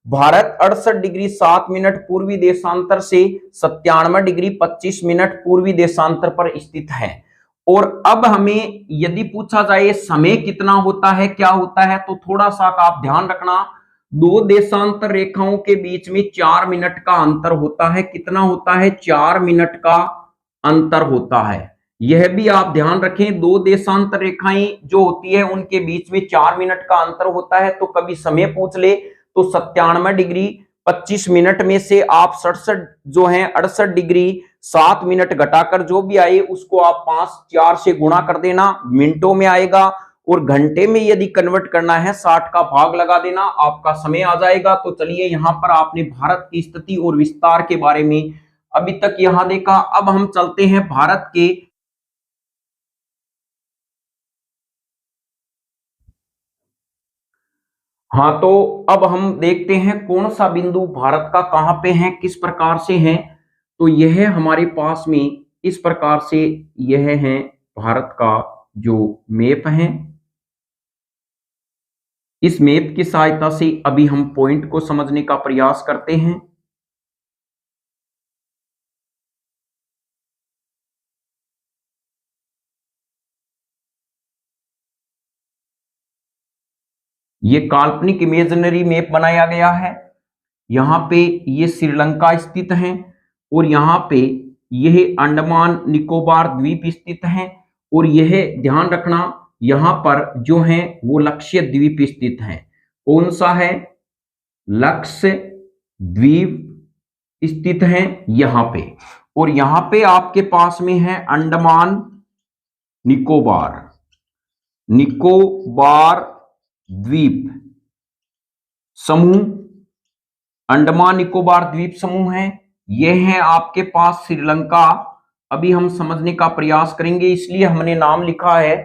भारत 68 डिग्री 7 मिनट पूर्वी देशांतर से 97 डिग्री 25 मिनट पूर्वी देशांतर पर स्थित है। और अब हमें यदि पूछा जाए समय कितना होता है, क्या होता है, तो थोड़ा सा आप ध्यान रखना, दो देशांतर रेखाओं के बीच में 4 मिनट का अंतर होता है। कितना होता है? 4 मिनट का अंतर होता है। यह भी आप ध्यान रखें, दो देशांतर रेखाएं जो होती है उनके बीच में 4 मिनट का अंतर होता है। तो कभी समय पूछ ले तो 97 डिग्री 25 मिनट में से आप 67 जो है 68 डिग्री 7 मिनट घटाकर जो भी आए उसको आप 4 से गुणा कर देना, मिनटों में आएगा। और घंटे में यदि कन्वर्ट करना है 60 का भाग लगा देना, आपका समय आ जाएगा। तो चलिए यहां पर आपने भारत की स्थिति और विस्तार के बारे में अभी तक यहां देखा। अब हम चलते हैं भारत के हाँ, तो अब हम देखते हैं कौन सा बिंदु भारत का कहां पे है, किस प्रकार से है। तो यह हमारे पास में इस प्रकार से यह है भारत का जो मैप है। इस मैप की सहायता से अभी हम पॉइंट को समझने का प्रयास करते हैं। ये काल्पनिक इमेजिनरी मैप बनाया गया है। यहां पे ये श्रीलंका स्थित है और यहां पे यह अंडमान निकोबार द्वीप स्थित है। और यह ध्यान रखना यहां पर जो है वो लक्षद्वीप स्थित है। कौन सा है? लक्षद्वीप स्थित है यहां पे। और यहां पे आपके पास में है अंडमान निकोबार निकोबार द्वीप समूह। अंडमान निकोबार द्वीप समूह है। यह है आपके पास श्रीलंका। अभी हम समझने का प्रयास करेंगे, इसलिए हमने नाम लिखा है।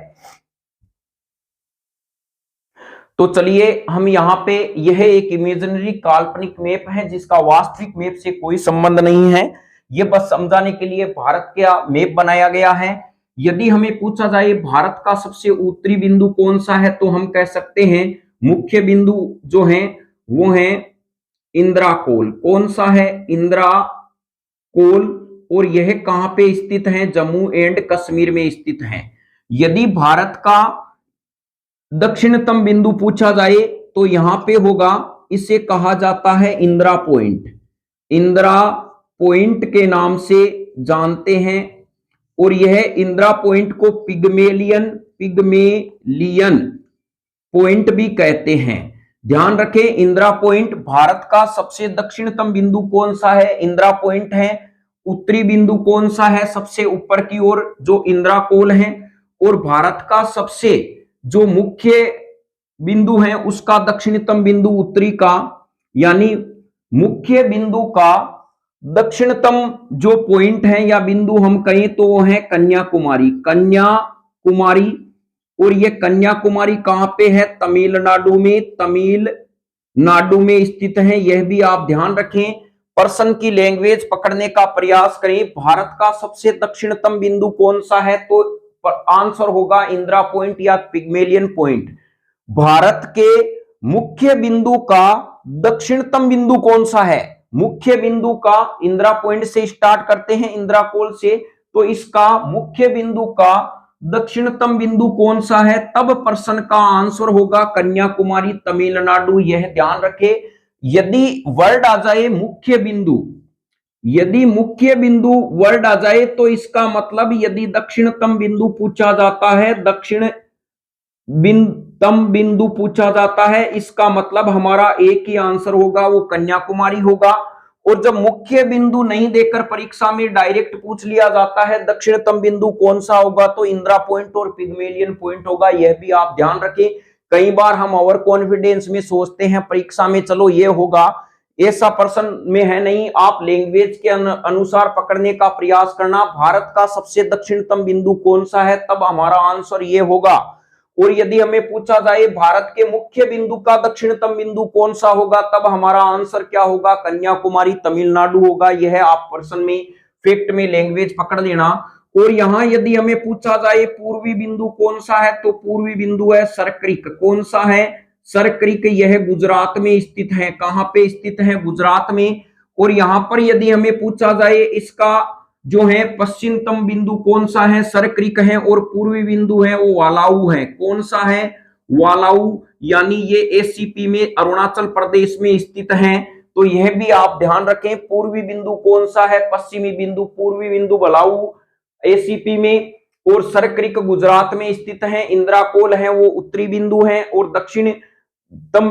तो चलिए हम यहां पे, यह एक इमेजिनरी काल्पनिक मैप है जिसका वास्तविक मैप से कोई संबंध नहीं है। यह बस समझाने के लिए भारत का मैप बनाया गया है। यदि हमें पूछा जाए भारत का सबसे उत्तरी बिंदु कौन सा है, तो हम कह सकते हैं मुख्य बिंदु जो है वो है इंद्राकोल। कौन सा है? इंद्राकोल। और यह कहां पे स्थित है? जम्मू एंड कश्मीर में स्थित है। यदि भारत का दक्षिणतम बिंदु पूछा जाए तो यहां पे होगा, इसे कहा जाता है इंदिरा पॉइंट। इंदिरा पॉइंट के नाम से जानते हैं। और यह इंदिरा पॉइंट को पिग्मेलियन पॉइंट भी कहते हैं। ध्यान रखें, इंदिरा पॉइंट भारत का सबसे दक्षिणतम बिंदु कौन सा है? इंदिरा पॉइंट है। उत्तरी बिंदु कौन सा है? सबसे ऊपर की ओर जो इंद्राकोल है। और भारत का सबसे जो मुख्य बिंदु है उसका दक्षिणतम बिंदु उत्तरी का, यानी मुख्य बिंदु का दक्षिणतम जो पॉइंट है या बिंदु हम कहें तो वो है कन्याकुमारी। कन्याकुमारी। और ये कन्याकुमारी कहां पे है? तमिलनाडु में। तमिलनाडु में स्थित है। यह भी आप ध्यान रखें। पर्सन की लैंग्वेज पकड़ने का प्रयास करें। भारत का सबसे दक्षिणतम बिंदु कौन सा है? तो आंसर होगा इंदिरा पॉइंट या पिग्मेलियन पॉइंट। भारत के मुख्य बिंदु का दक्षिणतम बिंदु कौन सा है? मुख्य बिंदु का इंदिरा पॉइंट से स्टार्ट करते हैं, इंदिराकोल से। तो इसका मुख्य बिंदु का दक्षिणतम बिंदु कौन सा है? तब प्रश्न का आंसर होगा कन्याकुमारी, तमिलनाडु। यह ध्यान रखे। यदि वर्ड आ जाए मुख्य बिंदु, यदि मुख्य बिंदु वर्ड आ जाए तो इसका मतलब, यदि दक्षिणतम बिंदु पूछा जाता है, दक्षिणतम बिंदु पूछा जाता है, इसका मतलब हमारा एक ही आंसर होगा, वो कन्याकुमारी होगा। और जब मुख्य बिंदु नहीं देकर परीक्षा में डायरेक्ट पूछ लिया जाता है दक्षिणतम बिंदु कौन सा होगा, तो इंदिरा पॉइंट और पिग्मेलियन पॉइंट होगा। यह भी आप ध्यान रखें। कई बार हम ओवर कॉन्फिडेंस में सोचते हैं परीक्षा में चलो ये होगा, ऐसा पर्सन में है नहीं। आप लैंग्वेज के अनुसार पकड़ने का प्रयास करना। भारत का सबसे दक्षिणतम बिंदु कौन सा है, तब हमारा आंसर ये होगा। और यदि हमें पूछा जाए भारत के मुख्य बिंदु का दक्षिणतम बिंदु कौन सा होगा, तब हमारा आंसर क्या होगा? कन्याकुमारी, तमिलनाडु होगा। यह आप पर्सन में, फैक्ट में लैंग्वेज पकड़ लेना। और यहां यदि हमें पूछा जाए पूर्वी बिंदु कौन सा है, तो पूर्वी बिंदु है सरक्रिक। कौन सा है? सरक्रिक। यह गुजरात में स्थित है। कहां पे स्थित है? गुजरात में। और यहां पर यदि हमें पूछा जाए इसका जो है पश्चिमतम बिंदु कौन सा है, सरक्रिक है। और पूर्वी बिंदु है वो वालाऊ है। कौन सा है? वालाऊ। यानी ये एसीपी में, अरुणाचल प्रदेश में स्थित है। तो यह भी आप ध्यान रखें। पूर्वी बिंदु कौन सा है? पश्चिमी बिंदु, पूर्वी बिंदु वालाऊ एसीपी में। और सरक्रिक गुजरात में स्थित है। इंद्राकोल है वो उत्तरी बिंदु है। और दक्षिणतम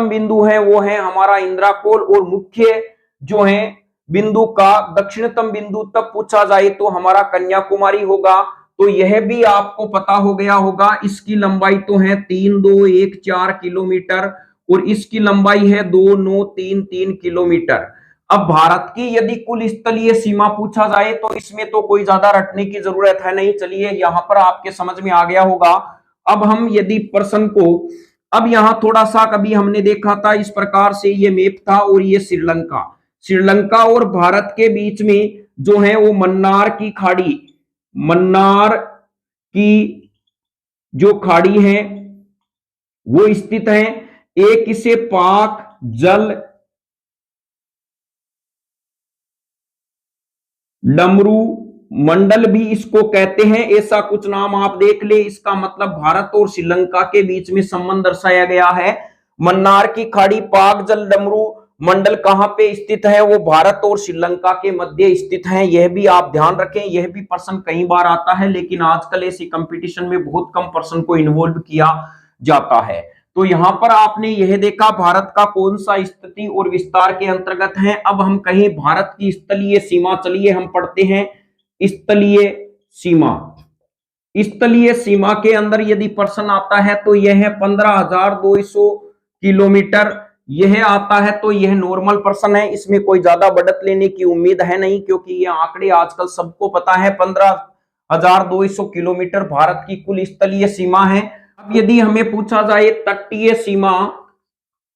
बिंदु है वो है हमारा इंद्राकोल। और मुख्य जो है बिंदु का दक्षिणतम बिंदु तक पूछा जाए तो हमारा कन्याकुमारी होगा। तो यह भी आपको पता हो गया होगा। इसकी लंबाई तो है 3214 किलोमीटर और इसकी लंबाई है 2933 किलोमीटर। अब भारत की यदि कुल स्थलीय सीमा पूछा जाए तो इसमें तो कोई ज्यादा रटने की जरूरत है नहीं। चलिए यहां पर आपके समझ में आ गया होगा। अब हम यदि प्रश्न को, अब यहां थोड़ा सा कभी हमने देखा था इस प्रकार से, ये मैप था और ये श्रीलंका, श्रीलंका और भारत के बीच में जो है वो मन्नार की खाड़ी, मन्नार की जो खाड़ी है वो स्थित है। एक इसे पाक जल डमरू मंडल भी इसको कहते हैं। ऐसा कुछ नाम आप देख ले। इसका मतलब भारत और श्रीलंका के बीच में संबंध दर्शाया गया है। मन्नार की खाड़ी, पाक जल डमरू मंडल कहां पे स्थित है? वो भारत और श्रीलंका के मध्य स्थित है। यह भी आप ध्यान रखें। यह भी प्रश्न कई बार आता है, लेकिन आजकल ऐसी कंपटीशन में बहुत कम प्रश्न को इन्वॉल्व किया जाता है। तो यहां पर आपने यह देखा भारत का कौन सा स्थिति और विस्तार के अंतर्गत है। अब हम कहें भारत की स्थलीय सीमा, चलिए हम पढ़ते हैं स्थलीय सीमा। स्थलीय सीमा के अंदर यदि प्रश्न आता है तो यह है 15,200 किलोमीटर। यह आता है तो यह नॉर्मल प्रश्न है, इसमें कोई ज्यादा बढ़त लेने की उम्मीद है नहीं, क्योंकि ये आंकड़े आजकल सबको पता है। 15,200 किलोमीटर भारत की कुल स्थलीय सीमा है। अब यदि हमें पूछा जाए तटीय सीमा,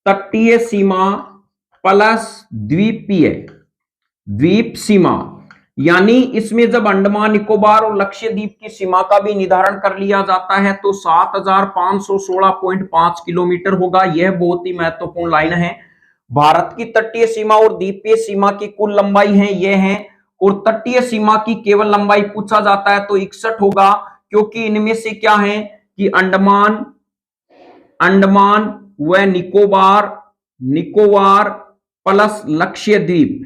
तटीय सीमा प्लस द्वीपीय, द्वीप सीमा, यानी इसमें जब अंडमान निकोबार और लक्षद्वीप की सीमा का भी निर्धारण कर लिया जाता है तो 7,516.5 किलोमीटर होगा। यह बहुत ही महत्वपूर्ण लाइन है। भारत की तटीय सीमा और द्वीपीय सीमा की कुल लंबाई है यह है, और तटीय सीमा की केवल लंबाई पूछा जाता है तो 61 होगा, क्योंकि इनमें से क्या है कि अंडमान, अंडमान व निकोबार, निकोबार प्लस लक्षद्वीप,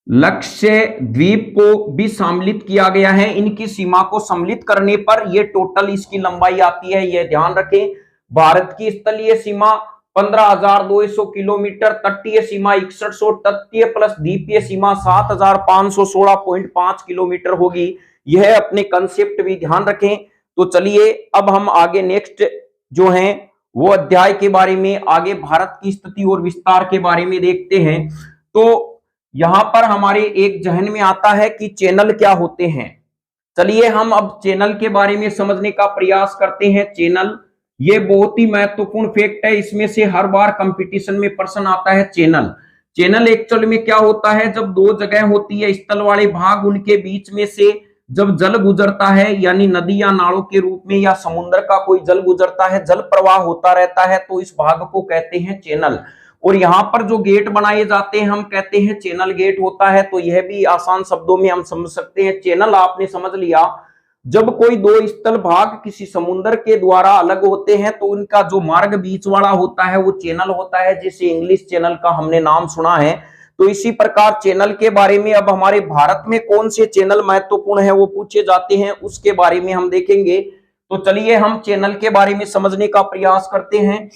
लक्षद्वीप को भी सम्मिलित किया गया है। इनकी सीमा को सम्मिलित करने पर यह टोटल इसकी लंबाई आती है, यह ध्यान रखें। भारत की स्थलीय सीमा 15,200 किलोमीटर, तटीय सीमा 6100, तटीय प्लस द्वीपीय सीमा 7,516.5 किलोमीटर होगी। यह अपने कंसेप्ट भी ध्यान रखें। तो चलिए अब हम आगे नेक्स्ट जो है वो अध्याय के बारे में, आगे भारत की स्थिति और विस्तार के बारे में देखते हैं। तो यहां पर हमारे एक जहन में आता है कि चैनल क्या होते हैं। चलिए हम अब चैनल के बारे में समझने का प्रयास करते हैं। चैनल ये बहुत ही महत्वपूर्ण फैक्ट है, इसमें से हर बार कंपटीशन में प्रश्न आता है। चैनल, चैनल एक्चुअल में क्या होता है, जब दो जगह होती है स्थल वाले भाग, उनके बीच में से जब जल गुजरता है, यानी नदी या नालों के रूप में या समुद्र का कोई जल गुजरता है, जल प्रवाह होता रहता है, तो इस भाग को कहते हैं चैनल। और यहाँ पर जो गेट बनाए जाते हैं हम कहते हैं चैनल गेट होता है। तो यह भी आसान शब्दों में हम समझ सकते हैं। चैनल आपने समझ लिया, जब कोई दो स्थल भाग किसी समुद्र के द्वारा अलग होते हैं तो उनका जो मार्ग बीच वाला होता है वो चैनल होता है, जैसे इंग्लिश चैनल का हमने नाम सुना है। तो इसी प्रकार चैनल के बारे में अब हमारे भारत में कौन से चैनल महत्वपूर्ण है वो पूछे जाते हैं, उसके बारे में हम देखेंगे। तो चलिए हम चैनल के बारे में समझने का प्रयास करते हैं।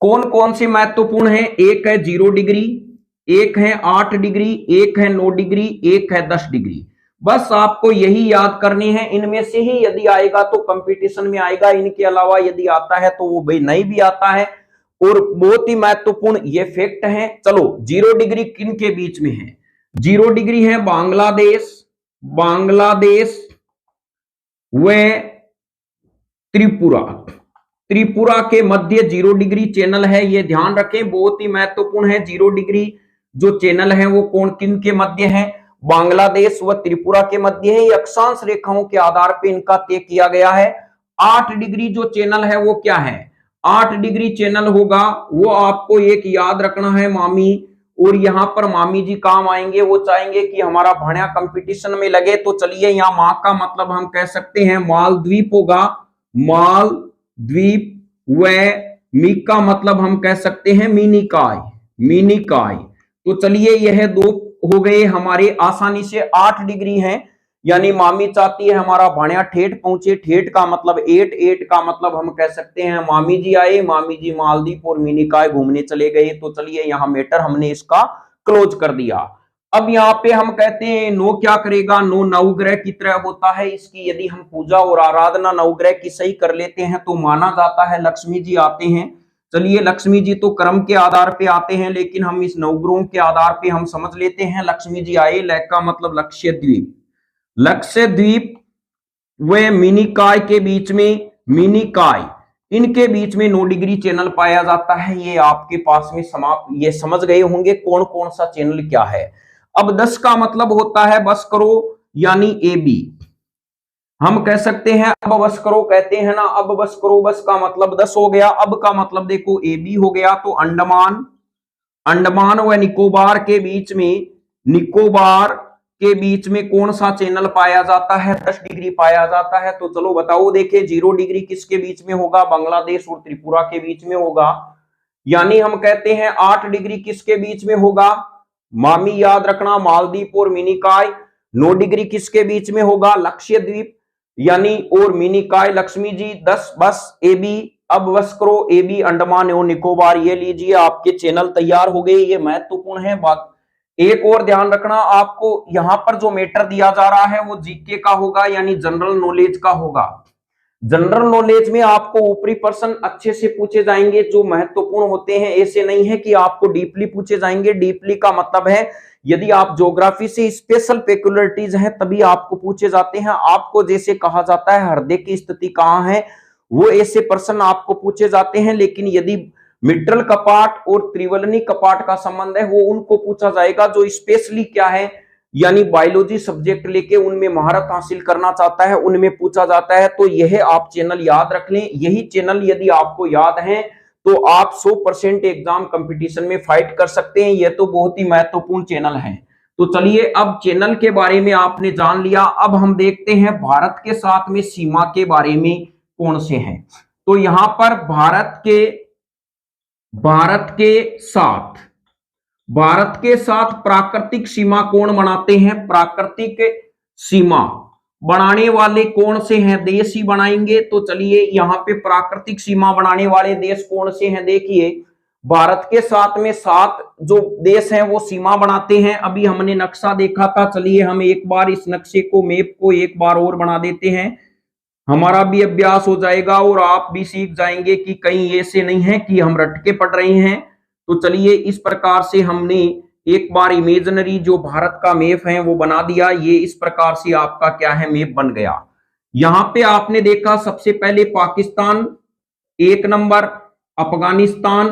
कौन कौन से महत्वपूर्ण है? एक है 0 डिग्री, एक है 8 डिग्री, एक है 9 डिग्री, एक है 10 डिग्री। बस आपको यही याद करनी है। इनमें से ही यदि आएगा तो कंपटीशन में आएगा, इनके अलावा यदि आता है तो वो भाई नहीं भी आता है। और बहुत ही महत्वपूर्ण ये फैक्ट है। चलो 0 डिग्री किन के बीच में है? 0 डिग्री है बांग्लादेश, बांग्लादेश व त्रिपुरा, त्रिपुरा के मध्य 0 डिग्री चैनल है, ये ध्यान रखें, बहुत ही महत्वपूर्ण है। 0 डिग्री जो चैनल है वो कौन किन के मध्य है? बांग्लादेश व त्रिपुरा के मध्य है। ये अक्षांश रेखाओं के आधार पर इनका तय किया गया है। 8 डिग्री जो चैनल है वो क्या है? 8 डिग्री चैनल होगा वो आपको एक याद रखना है, मामी। और यहाँ पर मामी जी काम आएंगे, वो चाहेंगे कि हमारा बढ़िया कंपटीशन में लगे। तो चलिए यहाँ माँ का मतलब हम कह सकते हैं मालद्वीप होगा, मालद्वीप। व मी का मतलब हम कह सकते हैं मिनिकॉय, मिनिकॉय। तो चलिए यह दो हो गए हमारे, आसानी से 8 डिग्री हैं। यानी मामी चाहती है हमारा भाणिया ठेठ पहुंचे, ठेठ का मतलब एट, एट का मतलब हम कह सकते हैं मामी जी आए, मामी जी मालदीव और मिनिकॉय घूमने चले गए। तो चलिए यहाँ मैटर हमने इसका क्लोज कर दिया। अब यहाँ पे हम कहते हैं नो क्या करेगा, नो नवग्रह की तरह होता है, इसकी यदि हम पूजा और आराधना नवग्रह की सही कर लेते हैं तो माना जाता है लक्ष्मी जी आते हैं। चलिए लक्ष्मी जी तो कर्म के आधार पे आते हैं, लेकिन हम इस नवग्रहों के आधार पे हम समझ लेते हैं लक्ष्मी जी आए, लय का मतलब लक्ष्य द्वीप, लक्ष्य द्वीप व मिनिकॉय के बीच में, मिनिकॉय इनके बीच में 9 डिग्री चैनल पाया जाता है। ये आपके पास में समाप्त, ये समझ गए होंगे कौन कौन सा चैनल क्या है। अब 10 का मतलब होता है बस करो, यानी ए बी, हम कह सकते हैं अब बस करो कहते हैं ना, अब बस करो, बस का मतलब 10 हो गया। अब का मतलब देखो ए बी हो गया, तो अंडमान, अंडमान व निकोबार के बीच में, निकोबार के बीच में कौन सा चैनल पाया जाता है, 10 डिग्री पाया जाता है। तो चलो बताओ, देखे 0 डिग्री किसके बीच में होगा, बांग्लादेश और त्रिपुरा के बीच में होगा। यानी हम कहते हैं 8 डिग्री किसके बीच में होगा, मामी याद रखना मालदीव और मिनिकॉय। 9 डिग्री किसके बीच में होगा, लक्षद्वीप यानी और मिनिकॉय लक्ष्मी जी। 10 बस ए बी, अब बस करो ए बी अंडमान एवं निकोबार। ये लीजिए आपके चैनल तैयार हो गए, ये महत्वपूर्ण है बात। एक और ध्यान रखना, आपको यहां पर जो मैटर दिया जा रहा है वो जीके का होगा, यानी जनरल नॉलेज का होगा। जनरल नॉलेज में आपको ऊपरी प्रश्न अच्छे से पूछे जाएंगे जो महत्वपूर्ण होते हैं, ऐसे नहीं है कि आपको डीपली पूछे जाएंगे। डीपली का मतलब है यदि आप ज्योग्राफी से स्पेशल पेक्युलरिटीज हैं तभी आपको पूछे जाते हैं। आपको जैसे कहा जाता है हृदय की स्थिति कहाँ है, वो ऐसे प्रश्न आपको पूछे जाते हैं। लेकिन यदि मिट्रल कपाट और त्रिवलनी कपाट का संबंध है वो उनको पूछा जाएगा, जो स्पेशली क्या है यानी बायोलॉजी सब्जेक्ट लेके उनमें महारत हासिल करना चाहता है उनमें पूछा जाता है। तो यह आप चैनल याद रख लें, यही चैनल यदि आपको याद है तो आप 100% एग्जाम कंपटीशन में फाइट कर सकते हैं। यह तो बहुत ही महत्वपूर्ण चैनल है। तो चलिए अब चैनल के बारे में आपने जान लिया, अब हम देखते हैं भारत के साथ में सीमा के बारे में कौन से हैं। तो यहां पर भारत के साथ प्राकृतिक सीमा कौन बनाते हैं, प्राकृतिक सीमा बनाने वाले कौन से हैं, देश ही बनाएंगे। तो चलिए यहाँ पे प्राकृतिक सीमा बनाने वाले देश कौन से हैं, देखिए भारत के साथ में 7 जो देश हैं वो सीमा बनाते हैं। अभी हमने नक्शा देखा था, चलिए हम एक बार इस नक्शे को, मैप को एक बार और बना देते हैं, हमारा भी अभ्यास हो जाएगा और आप भी सीख जाएंगे कि कहीं ऐसे नहीं है कि हम रटके पढ़ रहे हैं। तो चलिए इस प्रकार से हमने एक बार इमेजिनरी जो भारत का मैप है वो बना दिया। ये इस प्रकार से आपका क्या है, मैप बन गया। यहां पे आपने देखा सबसे पहले पाकिस्तान 1 नंबर, अफगानिस्तान,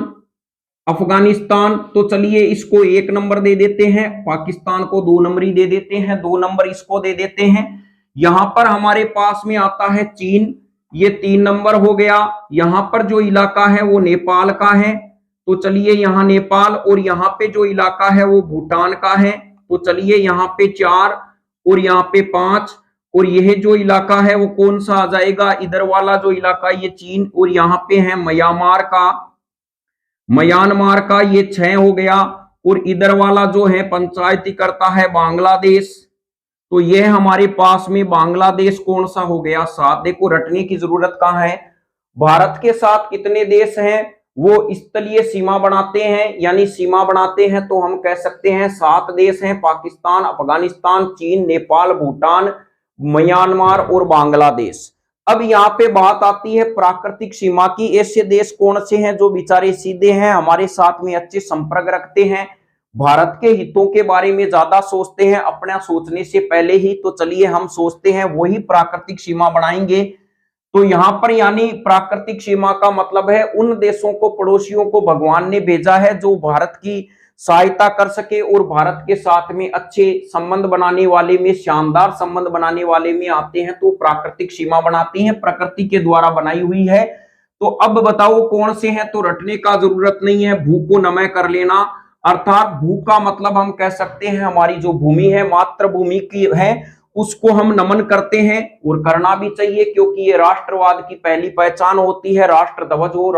तो चलिए इसको 1 नंबर दे देते हैं, पाकिस्तान को 2 नंबर ही दे देते हैं, 2 नंबर इसको दे देते हैं। यहां पर हमारे पास में आता है चीन, ये 3 नंबर हो गया। यहां पर जो इलाका है वो नेपाल का है, तो चलिए यहाँ नेपाल, और यहाँ पे जो इलाका है वो भूटान का है, तो चलिए यहाँ पे 4 और यहाँ पे 5, और यह जो इलाका है वो कौन सा आ जाएगा, इधर वाला जो इलाका ये चीन, और यहाँ पे है म्यांमार का ये 6 हो गया, और इधर वाला जो है पंचायती करता है बांग्लादेश, तो यह हमारे पास में बांग्लादेश कौन सा हो गया, 7। देखो रटने की जरूरत कहाँ है, भारत के साथ कितने देश हैं वो स्थलीय सीमा बनाते हैं, यानी सीमा बनाते हैं, तो हम कह सकते हैं 7 देश हैं, पाकिस्तान, अफगानिस्तान, चीन, नेपाल, भूटान, म्यांमार और बांग्लादेश। अब यहाँ पे बात आती है प्राकृतिक सीमा की, ऐसे देश कौन से हैं जो बेचारे सीधे हैं, हमारे साथ में अच्छे संपर्क रखते हैं, भारत के हितों के बारे में ज्यादा सोचते हैं अपना सोचने से पहले ही। तो चलिए हम सोचते हैं वही प्राकृतिक सीमा बनाएंगे। तो यहां पर यानी प्राकृतिक सीमा का मतलब है उन देशों को, पड़ोसियों को भगवान ने भेजा है जो भारत की सहायता कर सके और भारत के साथ में अच्छे संबंध बनाने वाले में, शानदार संबंध बनाने वाले में आते हैं, तो प्राकृतिक सीमा बनाते हैं, प्रकृति के द्वारा बनाई हुई है। तो अब बताओ कौन से हैं, तो रटने का जरूरत नहीं है, भू को नमय कर लेना, अर्थात भू का मतलब हम कह सकते हैं हमारी जो भूमि है, मातृभूमि की है, उसको हम नमन करते हैं, और करना भी चाहिए क्योंकि ये राष्ट्रवाद की पहली पहचान होती है। राष्ट्र ध्वज हो,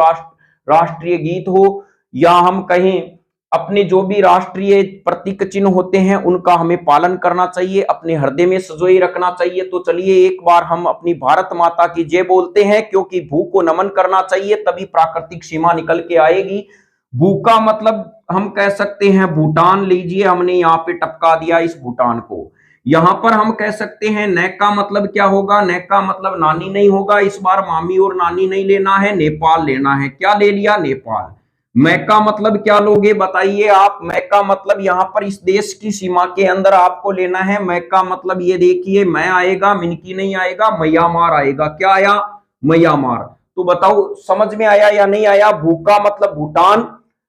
राष्ट्रीय गीत हो, या हम कहें अपने जो भी राष्ट्रीय प्रतीक चिन्ह होते हैं उनका हमें पालन करना चाहिए, अपने हृदय में संजोए रखना चाहिए। तो चलिए एक बार हम अपनी भारत माता की जय बोलते हैं, क्योंकि भू को नमन करना चाहिए, तभी प्राकृतिक सीमा निकल के आएगी। भू का मतलब हम कह सकते हैं भूटान लीजिए, हमने यहाँ पे टपका दिया इस भूटान को। यहां पर हम कह सकते हैं न का मतलब क्या होगा, न का मतलब नानी नहीं होगा, इस बार मामी और नानी नहीं लेना है, नेपाल लेना है। क्या ले लिया, नेपाल। मैं का मतलब क्या लोगे बताइए आप। मैं का मतलब यहां पर इस देश की सीमा के अंदर आपको लेना है। मैं का मतलब ये देखिए, मैं आएगा, मिनकी नहीं आएगा, म्यांमार आएगा। क्या आया, म्यांमार। तो बताओ समझ में आया या नहीं आया। भू का मतलब भूटान,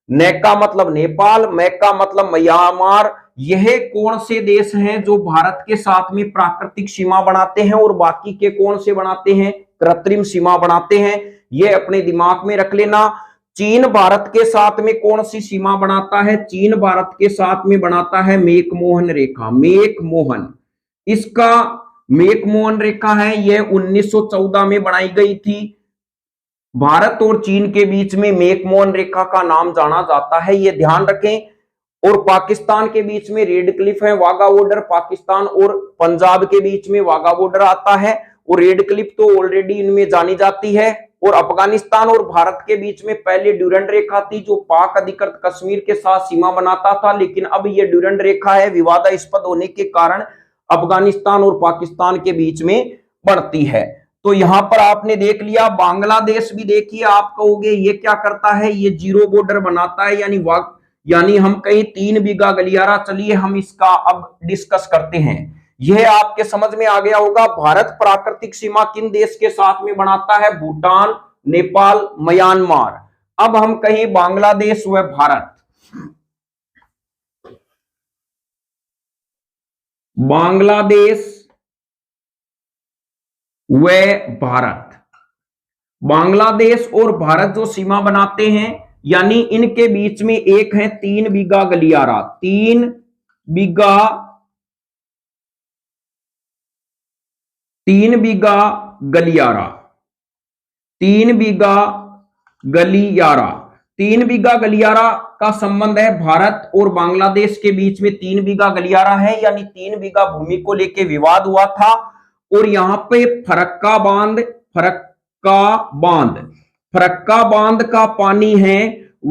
ने का मतलब नेपाल, मैं का मतलब म्यांमार। यह कौन से देश हैं जो भारत के साथ में प्राकृतिक सीमा बनाते हैं और बाकी के कौन से बनाते हैं, कृत्रिम सीमा बनाते हैं। यह अपने दिमाग में रख लेना। चीन भारत के साथ में कौन सी सीमा बनाता है, चीन भारत के साथ में बनाता है मैकमोहन रेखा। मैकमोहन, इसका मैकमोहन रेखा है, यह 1914 में बनाई गई थी। भारत और चीन के बीच में मैकमोहन रेखा का नाम जाना जाता है, ये ध्यान रखें। और पाकिस्तान के बीच में रेड क्लिफ है, वाघा बॉर्डर। पाकिस्तान और पंजाब के बीच में वाघा बॉर्डर आता है, और रेड क्लिफ तो ऑलरेडी इनमें जानी जाती है। और अफगानिस्तान और भारत के बीच में पहले ड्यूरंड रेखा थी, जो पाक अधिकृत कश्मीर के साथ सीमा बनाता था, लेकिन अब यह ड्यूरंड रेखा है, विवादास्पद होने के कारण अफगानिस्तान और पाकिस्तान के बीच में बढ़ती है। तो यहां पर आपने देख लिया। बांग्लादेश भी देखिए, आप कहोगे ये क्या करता है, ये जीरो बॉर्डर बनाता है, यानी हम कहीं 3 बीघा गलियारा। चलिए हम इसका अब डिस्कस करते हैं। यह आपके समझ में आ गया होगा। भारत प्राकृतिक सीमा किन देश के साथ में बनाता है, भूटान, नेपाल, म्यांमार। अब हम कहें बांग्लादेश व भारत। बांग्लादेश व भारत, बांग्लादेश और भारत जो सीमा बनाते हैं, यानी इनके बीच में एक है 3 बीघा गलियारा। 3 बीघा गलियारा, 3 बीघा गलियारा। 3 बीघा गलियारा का संबंध है भारत और बांग्लादेश के बीच में। 3 बीघा गलियारा है, यानी 3 बीघा भूमि को लेकर विवाद हुआ था। और यहां पे फरक्का बांध का पानी है,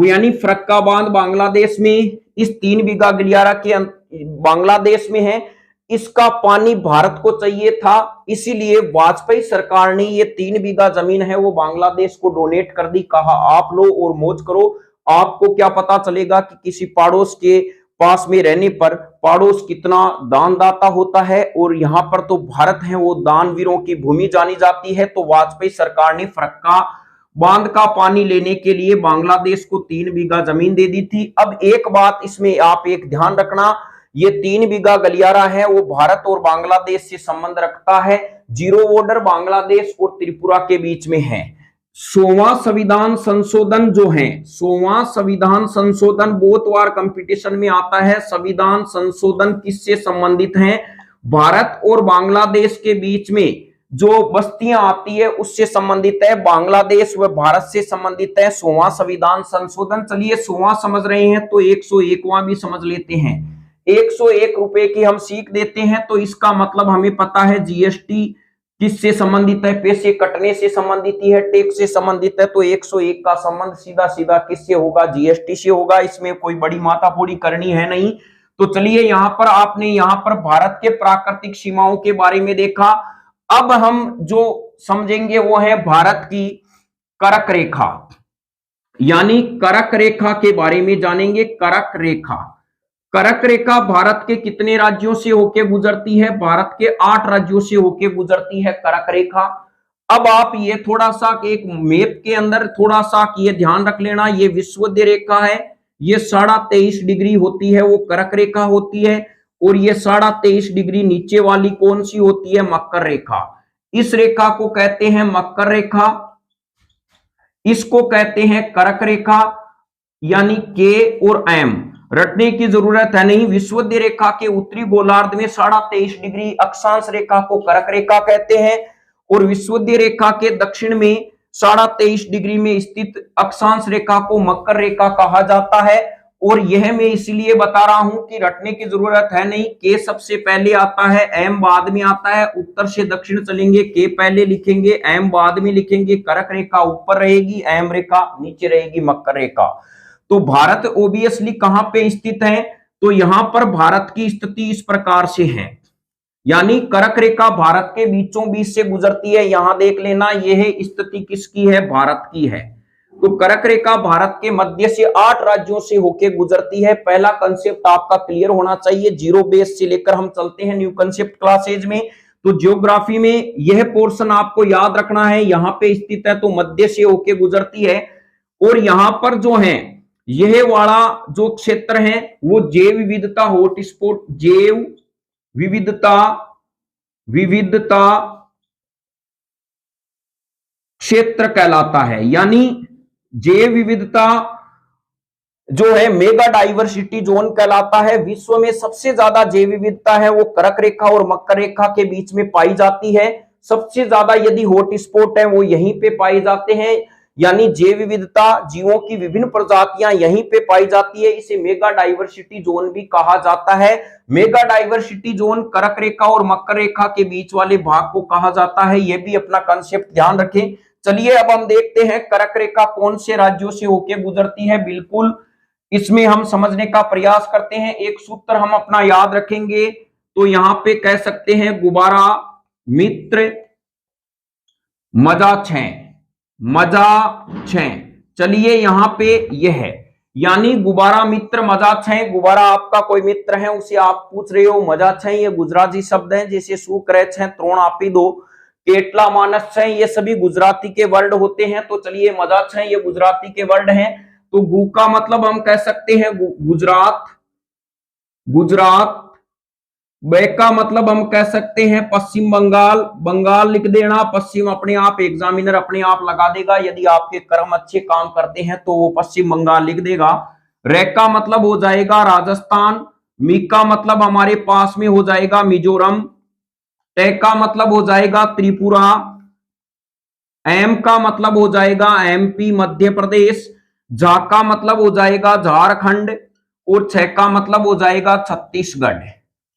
यानी फरक्का बांध बांग्लादेश में, इस 3 बीघा गलियारा के बांग्लादेश में है। इसका पानी भारत को चाहिए था, इसीलिए वाजपेयी सरकार ने ये 3 बीघा जमीन है वो बांग्लादेश को डोनेट कर दी। कहा आप लो और मौज करो। आपको क्या पता चलेगा कि किसी पड़ोस के पास में रहने पर पड़ोस कितना दानदाता होता है। और यहां पर तो भारत है वो दानवीरों की भूमि जानी जाती है। तो वाजपेयी सरकार ने फरक्का बांध का पानी लेने के लिए बांग्लादेश को 3 बीघा जमीन दे दी थी। अब एक बात इसमें आप एक ध्यान रखना, ये 3 बीघा गलियारा है वो भारत और बांग्लादेश से संबंध रखता है। जीरो बॉर्डर बांग्लादेश और त्रिपुरा के बीच में है। 100वां संविधान संशोधन जो है, 100वां संविधान संशोधन बहुत बार कंपटीशन में आता है। संविधान संशोधन किससे संबंधित है, भारत और बांग्लादेश के बीच में जो बस्तियां आती है उससे संबंधित है, बांग्लादेश व भारत से संबंधित है 100वां संविधान संशोधन। चलिए 100वां समझ रहे हैं तो 101वां भी समझ लेते हैं। 101 रुपए की हम सीख देते हैं, तो इसका मतलब हमें पता है जीएसटी किससे संबंधित है, पैसे कटने से संबंधित है, टैक्स से संबंधित है। तो 101 का संबंध सीधा सीधा किससे होगा, जीएसटी से होगा। इसमें कोई बड़ी माथाफोड़ी करनी है नहीं। तो चलिए यहां पर आपने यहां पर भारत के प्राकृतिक सीमाओं के बारे में देखा। अब हम जो समझेंगे वो है भारत की कर्क रेखा, यानी कर्क रेखा के बारे में जानेंगे। कर्क रेखा, कर्क रेखा भारत के कितने राज्यों से होके गुजरती है, भारत के 8 राज्यों से होके गुजरती है कर्क रेखा। अब आप ये थोड़ा सा एक मैप के अंदर थोड़ा सा ये ध्यान रख लेना, ये विषुवत रेखा है, ये 23.5 डिग्री होती है वो कर्क रेखा होती है। और ये 23.5 डिग्री नीचे वाली कौन सी होती है, मकर रेखा। इस रेखा को कहते हैं मकर रेखा, इसको कहते हैं कर्क रेखा, यानी के और एम रटने की जरूरत है नहीं। विषुवत रेखा के उत्तरी गोलार्ध में 23.5 डिग्री अक्षांश रेखा को कर्क रेखा कहते हैं, और विषुवत रेखा के दक्षिण में 23.5 डिग्री में स्थित अक्षांश रेखा को मकर रेखा कहा जाता है। और यह मैं इसीलिए बता रहा हूं कि रटने की जरूरत है नहीं। के सबसे पहले आता है, एम बाद में आता है। उत्तर से दक्षिण चलेंगे, के पहले लिखेंगे, एम बाद में लिखेंगे। कर्क रेखा ऊपर रहेगी, एम रेखा नीचे रहेगी, मकर रेखा। तो भारत ओबियसली कहां पे स्थित है? तो यहां पर भारत की स्थिति इस प्रकार से है, यानी कर्क रेखा भारत के बीचों बीच से गुजरती है। यहां देख लेना, यह स्थिति किसकी है? भारत की है। तो कर्क रेखा भारत के मध्य से 8 राज्यों से होकर गुजरती है। पहला कंसेप्ट आपका क्लियर होना चाहिए। जीरो बेस से लेकर हम चलते हैं न्यू कंसेप्ट क्लासेज में। तो ज्योग्राफी में यह पोर्शन आपको याद रखना है, यहां पे स्थित है तो मध्य से होकर गुजरती है। और यहां पर जो है यह वाला जो क्षेत्र है वो जैव विविधता हॉटस्पॉट, जैव विविधता विविधता क्षेत्र कहलाता है। यानी जैव विविधता जो है मेगा डाइवर्सिटी जोन कहलाता है। विश्व में सबसे ज्यादा जैव विविधता है वो कर्क रेखा और मकर रेखा के बीच में पाई जाती है। सबसे ज्यादा यदि हॉट स्पॉट है वो यहीं पे पाए जाते हैं, यानी जैव विविधता, जीवों की विभिन्न प्रजातियां यहीं पे पाई जाती है। इसे मेगा डाइवर्सिटी जोन भी कहा जाता है। मेगा डाइवर्सिटी जोन कर्क रेखा और मकर रेखा के बीच वाले भाग को कहा जाता है। यह भी अपना कंसेप्ट ध्यान रखें। चलिए अब हम देखते हैं कर्क रेखा कौन से राज्यों से होकर गुजरती है। बिल्कुल इसमें हम समझने का प्रयास करते हैं। एक सूत्र हम अपना याद रखेंगे, तो यहां पे कह सकते हैं गुबारा मित्र मजा छह। चलिए यहां पे यह है, यानी गुबारा मित्र मजा छह। गुबारा आपका कोई मित्र है, उसे आप पूछ रहे हो। मजा छह ये गुजराती शब्द है, जैसे सुक्रह छह, त्रोण आपी दो, केटला मानस छह, ये सभी गुजराती के वर्ड होते हैं। तो चलिए मजा छह ये गुजराती के वर्ड हैं। तो गु का मतलब हम कह सकते हैं गुजरात, ब का मतलब हम कह सकते हैं पश्चिम बंगाल, बंगाल लिख देना। पश्चिम अपने आप एग्जामिनर अपने आप लगा देगा, यदि आपके कर्म अच्छे काम करते हैं तो वो पश्चिम बंगाल लिख देगा। रे का मतलब हो जाएगा राजस्थान, मी का मतलब हमारे पास में हो जाएगा मिजोरम, टे का मतलब हो जाएगा त्रिपुरा, एम का मतलब हो जाएगा एमपी मध्य प्रदेश, झा का मतलब हो जाएगा झारखंड, और छ का मतलब हो जाएगा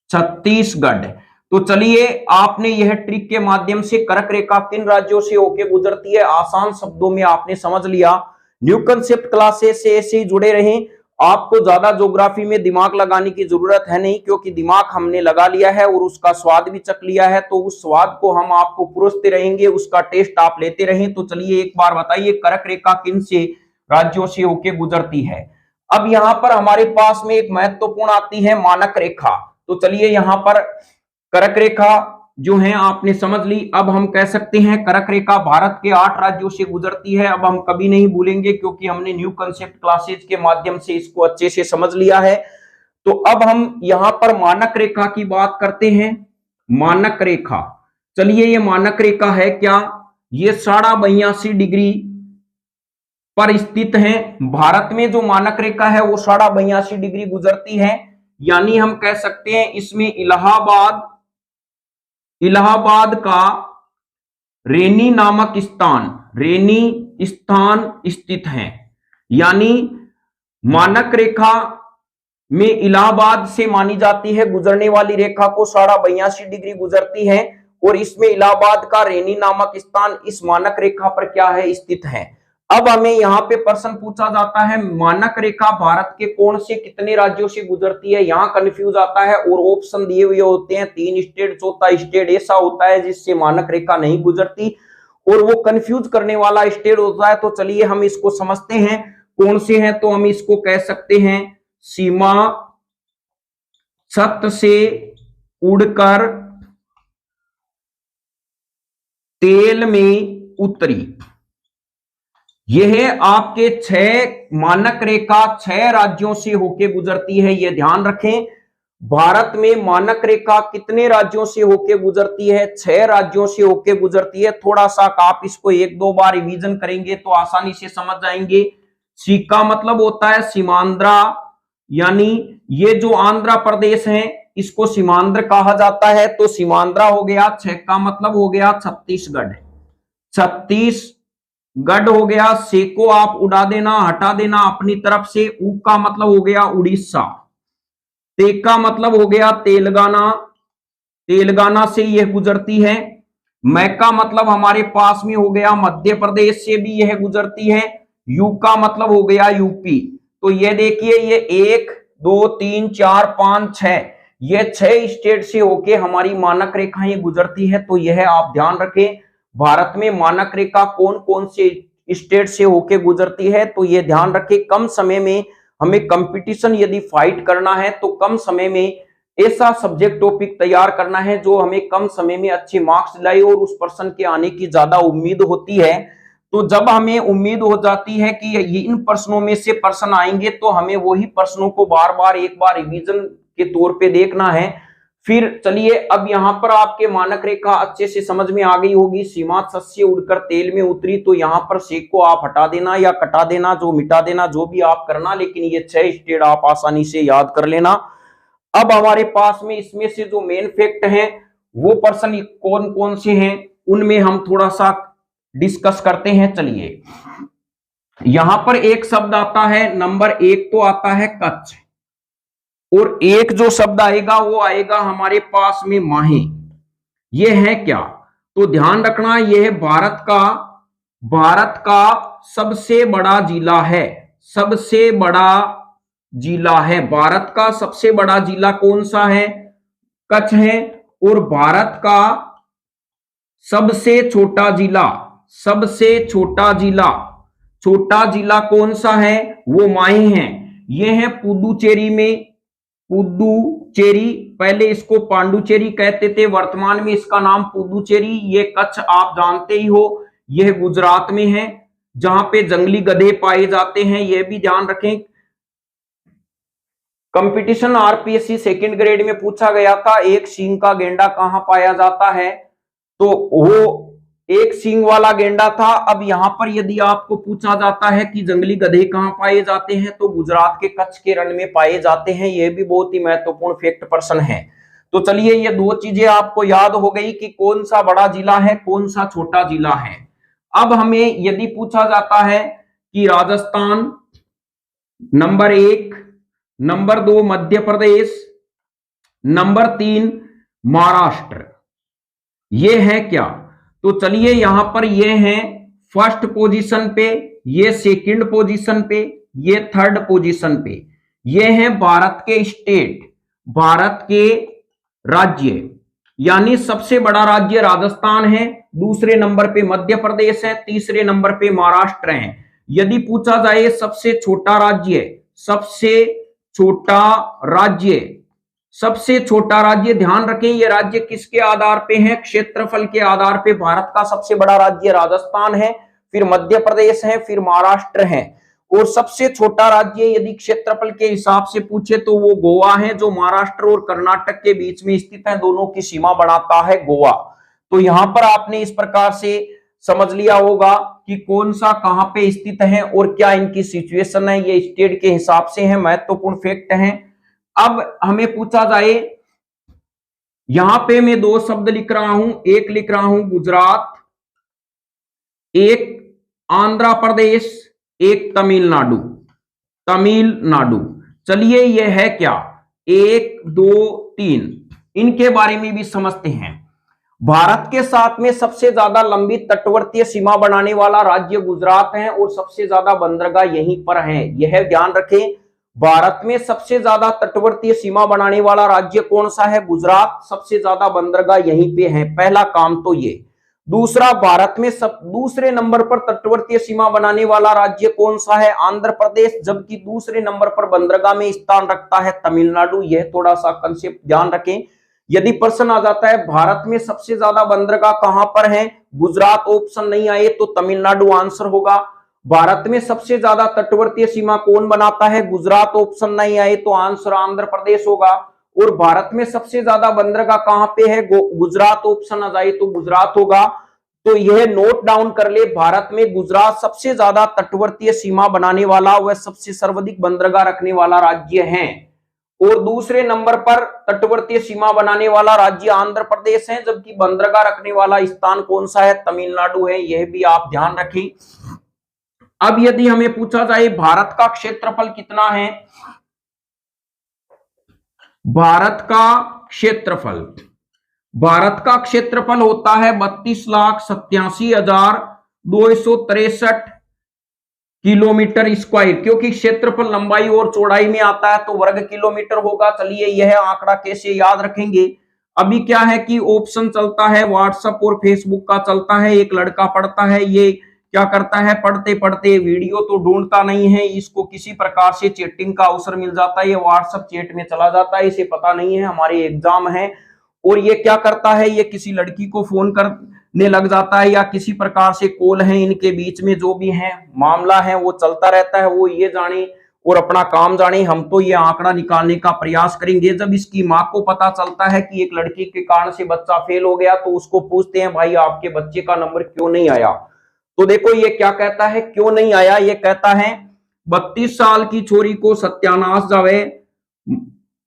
छत्तीसगढ़। तो चलिए आपने यह ट्रिक के माध्यम से कर्क रेखा किन राज्यों से होकर गुजरती है आसान शब्दों में आपने समझ लिया। न्यू कंसेप्ट क्लासेस से ऐसे ही जुड़े रहें। आपको ज्यादा ज्योग्राफी में दिमाग लगाने की जरूरत है नहीं, क्योंकि दिमाग हमने लगा लिया है और उसका स्वाद भी चख लिया है। तो उस स्वाद को हम आपको परोसते रहेंगे, उसका टेस्ट आप लेते रहें। तो चलिए एक बार बताइए कर्क रेखा किन से राज्यों से होकर गुजरती है। अब यहां पर हमारे पास में एक महत्वपूर्ण आती है मानक रेखा। तो चलिए यहां पर कर्क रेखा जो है आपने समझ ली। अब हम कह सकते हैं कर्क रेखा भारत के 8 राज्यों से गुजरती है। अब हम कभी नहीं भूलेंगे, क्योंकि हमने न्यू कंसेप्ट क्लासेज के माध्यम से इसको अच्छे से समझ लिया है। तो अब हम यहां पर मानक रेखा की बात करते हैं। मानक रेखा, चलिए ये मानक रेखा है क्या? ये 82.5 डिग्री पर स्थित है। भारत में जो मानक रेखा है वो 82.5 डिग्री गुजरती है। यानी हम कह सकते हैं इसमें इलाहाबाद का रेनी नामक स्थान स्थित है। यानी मानक रेखा में इलाहाबाद से मानी जाती है गुजरने वाली रेखा को 82.5 डिग्री गुजरती है, और इसमें इलाहाबाद का रेनी नामक स्थान इस मानक रेखा पर क्या है? स्थित है। अब हमें यहाँ पे प्रश्न पूछा जाता है मानक रेखा भारत के कौन से कितने राज्यों से गुजरती है, यहाँ कंफ्यूज आता है और ऑप्शन दिए हुए होते हैं 3 स्टेट, चौथा स्टेट ऐसा होता है जिससे मानक रेखा नहीं गुजरती, और वो कंफ्यूज करने वाला स्टेट होता है। तो चलिए हम इसको समझते हैं कौन से हैं। तो हम इसको कह सकते हैं सीमा छत से उड़कर तेल में उतरी। यह आपके 6 मानक रेखा 6 राज्यों से होकर गुजरती है, यह ध्यान रखें। भारत में मानक रेखा कितने राज्यों से होकर गुजरती है? 6 राज्यों से होकर गुजरती है। थोड़ा सा आप इसको 1-2 बार रिवीजन करेंगे तो आसानी से समझ जाएंगे। सी का मतलब होता है सीमांध्रा, यानी ये जो आंध्र प्रदेश है इसको सीमांध्र कहा जाता है। तो सीमांध्रा हो गया। 6 का मतलब हो गया छत्तीसगढ़। गढ़ हो गया, से को आप उड़ा देना, हटा देना अपनी तरफ से। ऊ का मतलब हो गया उड़ीसा। ते का मतलब हो गया तेलंगाना, तेलंगाना से यह गुजरती है। मै का मतलब हमारे पास में हो गया मध्य प्रदेश से भी यह गुजरती है। यू का मतलब हो गया यूपी। तो ये देखिए ये 1 2 3 4 5 6, ये 6 स्टेट से होके हमारी मानक रेखाएं गुजरती है। तो यह आप ध्यान रखें, भारत में मानक रेखा कौन कौन से स्टेट से होके गुजरती है। तो ये ध्यान रखें, कम समय में हमें कंपटीशन यदि फाइट करना है तो कम समय में ऐसा सब्जेक्ट टॉपिक तैयार करना है जो हमें कम समय में अच्छे मार्क्स लाए और उस पर्सन के आने की ज्यादा उम्मीद होती है। तो जब हमें उम्मीद हो जाती है कि ये इन प्रश्नों में से प्रश्न आएंगे तो हमें वही प्रश्नों को बार बार एक बार रिवीजन के तौर पे देखना है। फिर चलिए अब यहाँ पर आपके मानक रेखा अच्छे से समझ में आ गई होगी। सीमा सस्य उड़कर तेल में उतरी, तो यहाँ पर सेक को आप हटा देना या कटा देना, जो मिटा देना, जो भी आप करना, लेकिन ये 6 स्टेट आप आसानी से याद कर लेना। अब हमारे पास में इसमें से जो मेन फैक्ट हैं वो पर्सन कौन कौन से हैं उनमें हम थोड़ा सा डिस्कस करते हैं। चलिए यहां पर एक शब्द आता है, नंबर 1 तो आता है कच्छ, और एक जो शब्द आएगा वो आएगा हमारे पास में माहे। ये है क्या? तो ध्यान रखना, यह भारत का सबसे बड़ा जिला है। सबसे बड़ा जिला है भारत का, सबसे बड़ा जिला कौन सा है? कच्छ है। और भारत का सबसे छोटा जिला, सबसे छोटा जिला कौन सा है? वो माही है। ये है पुदुचेरी में, पुदुचेरी, पहले इसको पांडुचेरी कहते थे, वर्तमान में इसका नाम पुदुचेरी। ये कच्छ आप जानते ही हो, यह गुजरात में है जहां पे जंगली गधे पाए जाते हैं। यह भी ध्यान रखें, कंपटीशन आरपीएससी सेकंड ग्रेड में पूछा गया था एक सींग का गेंडा कहां पाया जाता है, तो वो एक सींग वाला गेंडा था। अब यहां पर यदि आपको पूछा जाता है कि जंगली गधे कहां पाए जाते हैं, तो गुजरात के कच्छ के रण में पाए जाते हैं। यह भी बहुत ही महत्वपूर्ण फैक्ट पर्सन है। तो चलिए ये दो चीजें आपको याद हो गई कि कौन सा बड़ा जिला है, कौन सा छोटा जिला है। अब हमें यदि पूछा जाता है कि Rajasthan number 1, number 2 Madhya Pradesh, number 3 Maharashtra, ये है क्या? तो चलिए यहां पर ये है फर्स्ट पोजीशन पे, ये सेकंड पोजीशन पे, ये थर्ड पोजीशन पे। ये है भारत के स्टेट, भारत के राज्य, यानी सबसे बड़ा राज्य राजस्थान है, दूसरे नंबर पे मध्य प्रदेश है, तीसरे नंबर पे महाराष्ट्र है। यदि पूछा जाए सबसे छोटा राज्य, सबसे छोटा राज्य, सबसे छोटा राज्य, ध्यान रखें ये राज्य किसके आधार पे है? क्षेत्रफल के आधार पे। भारत का सबसे बड़ा राज्य राजस्थान है, फिर मध्य प्रदेश है, फिर महाराष्ट्र है। और सबसे छोटा राज्य यदि क्षेत्रफल के हिसाब से पूछे तो वो गोवा है, जो महाराष्ट्र और कर्नाटक के बीच में स्थित है, दोनों की सीमा बनाता है गोवा। तो यहां पर आपने इस प्रकार से समझ लिया होगा कि कौन सा कहां पे स्थित है और क्या इनकी सिचुएशन है। ये स्टेट के हिसाब से है, महत्वपूर्ण फैक्ट है। अब हमें पूछा जाए, यहां पे मैं 2 शब्द लिख रहा हूं, एक लिख रहा हूं गुजरात, एक आंध्र प्रदेश, एक तमिलनाडु, तमिलनाडु। चलिए ये है क्या? 1 2 3, इनके बारे में भी समझते हैं। भारत के साथ में सबसे ज्यादा लंबी तटवर्तीय सीमा बनाने वाला राज्य गुजरात है और सबसे ज्यादा बंदरगाह यहीं पर है। यह ध्यान रखें, भारत में सबसे ज्यादा तटवर्तीय सीमा बनाने वाला राज्य कौन सा है? गुजरात। सबसे ज्यादा बंदरगाह यहीं पे है, पहला काम तो ये। दूसरा, भारत में दूसरे नंबर पर तटवर्तीय सीमा बनाने वाला राज्य कौन सा है? आंध्र प्रदेश। जबकि दूसरे नंबर पर बंदरगाह में स्थान रखता है तमिलनाडु। यह थोड़ा सा कंसेप्ट ध्यान रखें। यदि प्रश्न आ जाता है भारत में सबसे ज्यादा बंदरगाह कहां पर है, गुजरात ऑप्शन नहीं आए तो तमिलनाडु आंसर होगा। भारत में सबसे ज्यादा तटवर्तीय सीमा कौन बनाता है, गुजरात ऑप्शन नहीं आए तो आंसर आंध्र प्रदेश होगा। और भारत में सबसे ज्यादा बंदरगाह कहां पे है, गुजरात ऑप्शन आ जाए तो गुजरात होगा। तो यह नोट डाउन कर ले, भारत में गुजरात सबसे ज्यादा तटवर्तीय सीमा बनाने वाला व सबसे सर्वाधिक बंदरगाह रखने वाला राज्य है। और दूसरे नंबर पर तटवर्तीय सीमा बनाने वाला राज्य आंध्र प्रदेश है, जबकि बंदरगाह रखने वाला स्थान कौन सा है, तमिलनाडु है। यह भी आप ध्यान रखें। अब यदि हमें पूछा जाए भारत का क्षेत्रफल कितना है, भारत का क्षेत्रफल होता है 32,87,263 किलोमीटर स्क्वायर, क्योंकि क्षेत्रफल लंबाई और चौड़ाई में आता है तो वर्ग किलोमीटर होगा। चलिए यह आंकड़ा कैसे याद रखेंगे। अभी क्या है कि ऑप्शन चलता है व्हाट्सएप और फेसबुक का चलता है, एक लड़का पढ़ता है, ये क्या करता है पढ़ते पढ़ते वीडियो तो ढूंढता नहीं है, इसको किसी प्रकार से चैटिंग का अवसर मिल जाता है, ये व्हाट्सएप चैट में चला जाता है, इसे पता नहीं है हमारे एग्जाम है, और ये क्या करता है, ये किसी लड़की को फोन करने लग जाता है या किसी प्रकार से कॉल है इनके बीच में, जो भी है मामला है वो चलता रहता है, वो ये जाने और अपना काम जाने। हम तो ये आंकड़ा निकालने का प्रयास करेंगे। जब इसकी माँ को पता चलता है कि एक लड़की के कारण से बच्चा फेल हो गया, तो उसको पूछते हैं भाई आपके बच्चे का नंबर क्यों नहीं आया, तो देखो ये क्या कहता है, क्यों नहीं आया, ये कहता है 32 साल की छोरी को सत्यानाश जावे,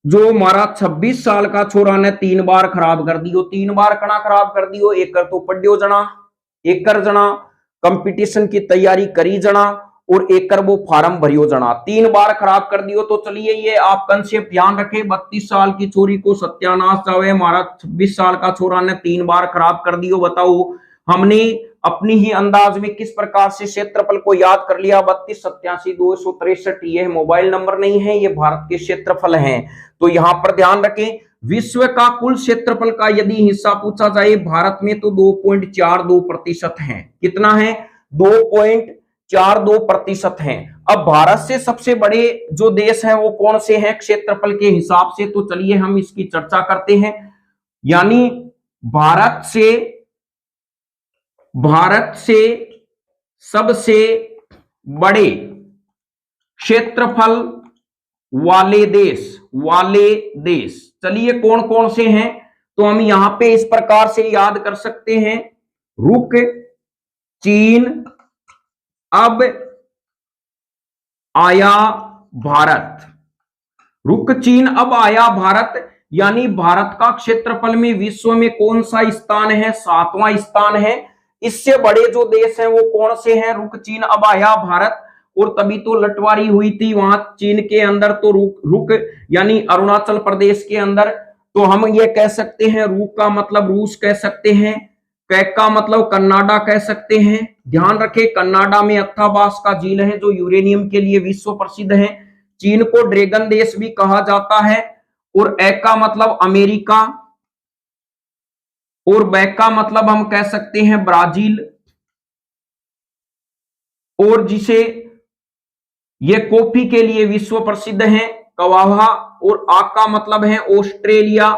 जो मारा 26 साल का छोरा ने 3 बार खराब कर दियो, 3 बार कणा खराब कर दियो, एक तो पढ़ियो जना, एक जना कंपटीशन की तैयारी करी जना, और एक वो फार्म भरियो जना, 3 बार खराब कर दियो। तो चलिए ये आप कंसेप्ट ध्यान रखें, 32 साल की छोरी को सत्यानाश जावे, मारा 26 साल का छोरा ने 3 बार खराब कर दियो। बताओ हमने अपनी ही अंदाज में किस प्रकार से क्षेत्रफल को याद कर लिया, 32,87,263, ये मोबाइल नंबर नहीं है, ये भारत के क्षेत्रफल हैं। तो यहां पर ध्यान रखें, विश्व का कुल क्षेत्रफल का यदि हिस्सा पूछा जाए भारत में तो 2.42% है। कितना है, 2.42% है। अब भारत से सबसे बड़े जो देश हैं वो कौन से हैं क्षेत्रफल के हिसाब से, तो चलिए हम इसकी चर्चा करते हैं। यानी भारत से सबसे बड़े क्षेत्रफल वाले देश चलिए कौन कौन से हैं, तो हम यहां पे इस प्रकार से याद कर सकते हैं, रुक चीन अब आया भारत, रुक चीन अब आया भारत, यानी भारत का क्षेत्रफल में विश्व में कौन सा स्थान है, 7वां स्थान है। इससे बड़े जो देश हैं वो कौन से हैं, रुक चीन अब आया भारत, और तभी तो लटवारी हुई थी वहां चीन के अंदर, तो रुक यानी अरुणाचल प्रदेश के अंदर, तो हम ये कह सकते हैं रुक का मतलब रूस कह सकते हैं, कैक का मतलब कनाडा कह सकते हैं। ध्यान रखें कनाडा में अथाबास का झील है जो यूरेनियम के लिए विश्व प्रसिद्ध है। चीन को ड्रैगन देश भी कहा जाता है, और ए का मतलब अमेरिका, और बैक का मतलब हम कह सकते हैं ब्राजील, और जिसे ये कॉफी के लिए विश्व प्रसिद्ध है कवाहा, और आ का मतलब है ऑस्ट्रेलिया,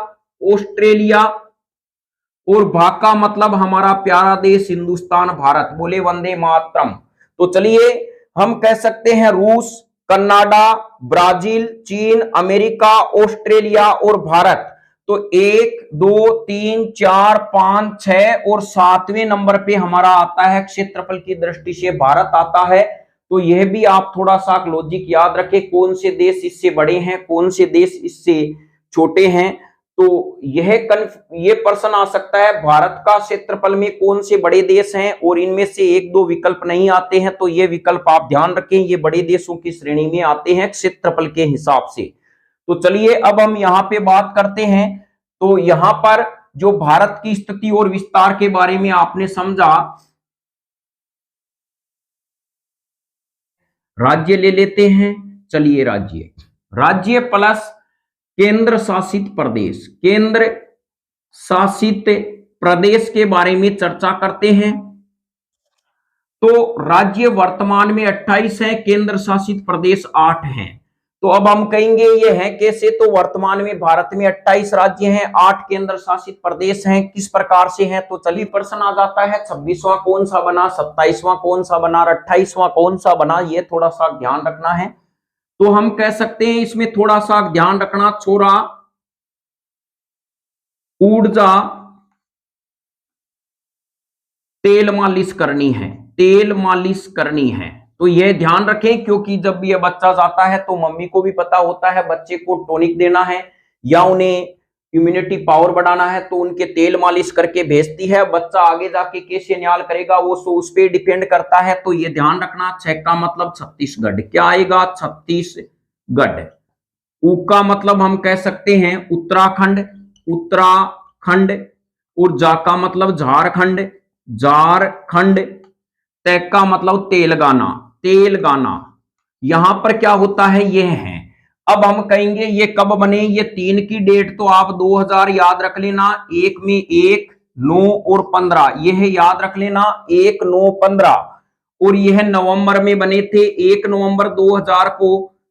और भा का मतलब हमारा प्यारा देश हिंदुस्तान भारत। बोले वंदे मातरम। तो चलिए हम कह सकते हैं रूस, कनाडा, ब्राजील, चीन, अमेरिका, ऑस्ट्रेलिया और भारत। तो 1 2 3 4 5 6 और 7वें नंबर पे हमारा आता है क्षेत्रफल की दृष्टि से भारत आता है। तो यह भी आप थोड़ा सा लॉजिक याद रखें, कौन से देश इससे बड़े हैं, कौन से देश इससे छोटे हैं। तो ये प्रश्न आ सकता है भारत का क्षेत्रफल में कौन से बड़े देश हैं, और इनमें से 1-2 विकल्प नहीं आते हैं, तो ये विकल्प आप ध्यान रखें, ये बड़े देशों की श्रेणी में आते हैं क्षेत्रफल के हिसाब से। तो चलिए अब हम यहाँ पे बात करते हैं। तो यहाँ पर जो भारत की स्थिति और विस्तार के बारे में आपने समझा, राज्य ले लेते हैं। चलिए राज्य प्लस केंद्र शासित प्रदेश के बारे में चर्चा करते हैं। तो राज्य वर्तमान में 28 है, केंद्र शासित प्रदेश 8 हैं। तो अब हम कहेंगे ये है कैसे, तो वर्तमान में भारत में 28 राज्य हैं, 8 केंद्र शासित प्रदेश हैं, किस प्रकार से हैं। तो चलिए प्रश्न आ जाता है 26वां कौन सा बना, 27वां कौन सा बना, 28वां कौन सा बना, ये थोड़ा सा ध्यान रखना है। तो हम कह सकते हैं इसमें थोड़ा सा ध्यान रखना, छोरा ऊर्जा तेल मालिश करनी है। तो यह ध्यान रखें, क्योंकि जब ये बच्चा जाता है तो मम्मी को भी पता होता है बच्चे को टॉनिक देना है या उन्हें इम्यूनिटी पावर बढ़ाना है तो उनके तेल मालिश करके भेजती है। बच्चा आगे जाके कैसे न्याल करेगा वो उस पर डिपेंड करता है। तो ये ध्यान रखना, 6 का मतलब छत्तीसगढ़, क्या आएगा छत्तीसगढ़। ऊ का मतलब हम कह सकते हैं उत्तराखंड, उत्तराखंड। और जा का मतलब झारखंड, झारखंड। तै का मतलब तेलंगाना, तेलंगाना। यहां पर क्या होता है, ये है। अब हम कहेंगे ये कब बने, ये 3 की डेट तो आप 2000 याद रख लेना। 1 में 1, 9 और 15, यह याद रख लेना 1, 9, 15। और यह नवंबर में बने थे। 1 नवंबर 2000 को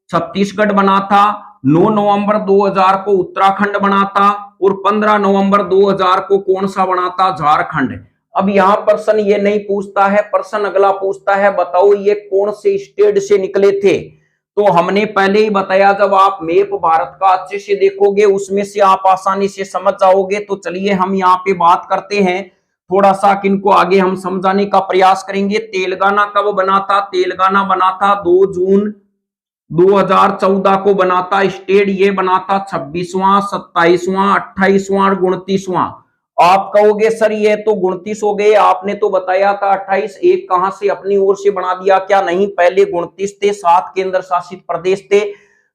छत्तीसगढ़ बना था, 9 नवंबर 2000 को उत्तराखंड बना था और 15 नवंबर 2000 को कौन सा बना था, झारखंड। अब यहां प्रश्न ये नहीं पूछता है, प्रश्न अगला पूछता है बताओ ये कौन से स्टेट से निकले थे। तो हमने पहले ही बताया, जब आप मैप भारत का अच्छे से देखोगे उसमें से आप आसानी से समझ जाओगे। तो चलिए हम यहाँ पे बात करते हैं थोड़ा सा, किनको आगे हम समझाने का प्रयास करेंगे। तेलंगाना कब बना था, तेलंगाना बना था 2 जून 2014 को बना था। स्टेट ये बना था 26वां, 27वां, 28वां और 29वां। आप कहोगे सर ये तो 29 हो गए, आपने तो बताया था 28, एक कहां से अपनी ओर से बना दिया, क्या नहीं, पहले 29 थे, 7 केंद्र शासित प्रदेश थे।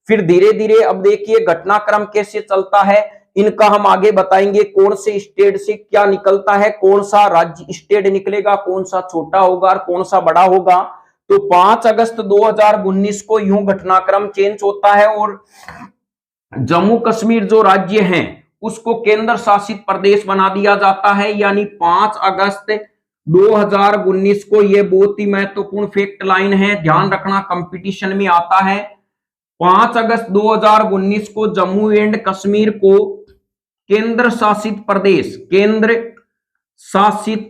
फिर धीरे धीरे अब देखिए घटनाक्रम कैसे चलता है, इनका हम आगे बताएंगे। कौन से स्टेट से क्या निकलता है, कौन सा राज्य स्टेट निकलेगा, कौन सा छोटा होगा और कौन सा बड़ा होगा। तो 5 अगस्त 2019 को यूं घटनाक्रम चेंज होता है और जम्मू कश्मीर जो राज्य है उसको केंद्र शासित प्रदेश बना दिया जाता है। यानी 5 अगस्त 2019 को, यह बहुत ही महत्वपूर्ण फैक्ट लाइन है, ध्यान रखना, कंपटीशन में आता है। 5 अगस्त 2019 को जम्मू एंड कश्मीर को केंद्र शासित प्रदेश, केंद्र शासित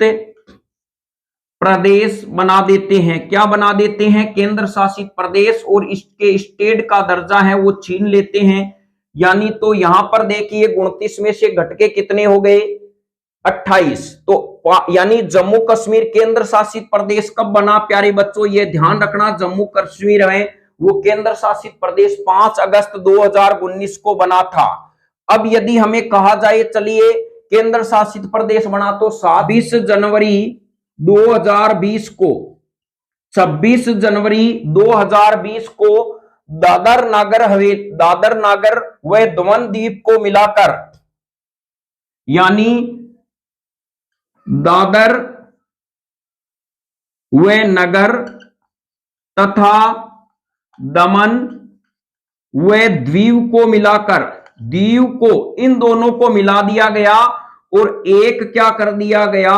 प्रदेश बना देते हैं। क्या बना देते हैं, केंद्र शासित प्रदेश। और इसके स्टेट का दर्जा है वो छीन लेते हैं। यानी तो यहां पर देखिए 29 में से घटके कितने हो गए, 28। तो यानी जम्मू कश्मीर केंद्र शासित प्रदेश कब बना प्यारे बच्चों, ये ध्यान रखना, जम्मू कश्मीर है वो केंद्र शासित प्रदेश 5 अगस्त 2019 को बना था। अब यदि हमें कहा जाए चलिए केंद्र शासित प्रदेश बना, तो 26 जनवरी 2020 को, 26 जनवरी 2020 को दादर नागर हवेली, दादर नागर व दमन द्वीप को मिलाकर, यानी दादर व नगर तथा दमन व द्वीप को मिलाकर, दीव को, इन दोनों को मिला दिया गया और एक क्या कर दिया गया,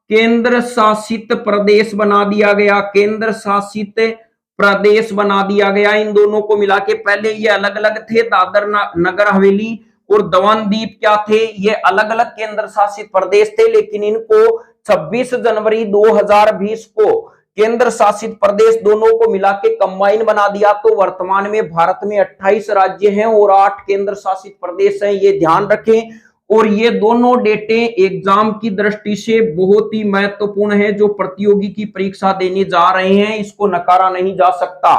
केंद्र शासित प्रदेश बना दिया गया, केंद्र शासित प्रदेश बना दिया गया। इन दोनों को मिला के, पहले ये अलग अलग थे, दादर नगर हवेली और दमन द्वीप क्या थे, ये अलग अलग केंद्र शासित प्रदेश थे। लेकिन इनको 26 जनवरी 2020 को केंद्र शासित प्रदेश दोनों को मिला के कंबाइन बना दिया। तो वर्तमान में भारत में 28 राज्य हैं और 8 केंद्र शासित प्रदेश हैं, ये ध्यान रखें। और ये दोनों डेटें एग्जाम की दृष्टि से बहुत ही महत्वपूर्ण है। जो प्रतियोगी की परीक्षा देने जा रहे हैं इसको नकारा नहीं जा सकता।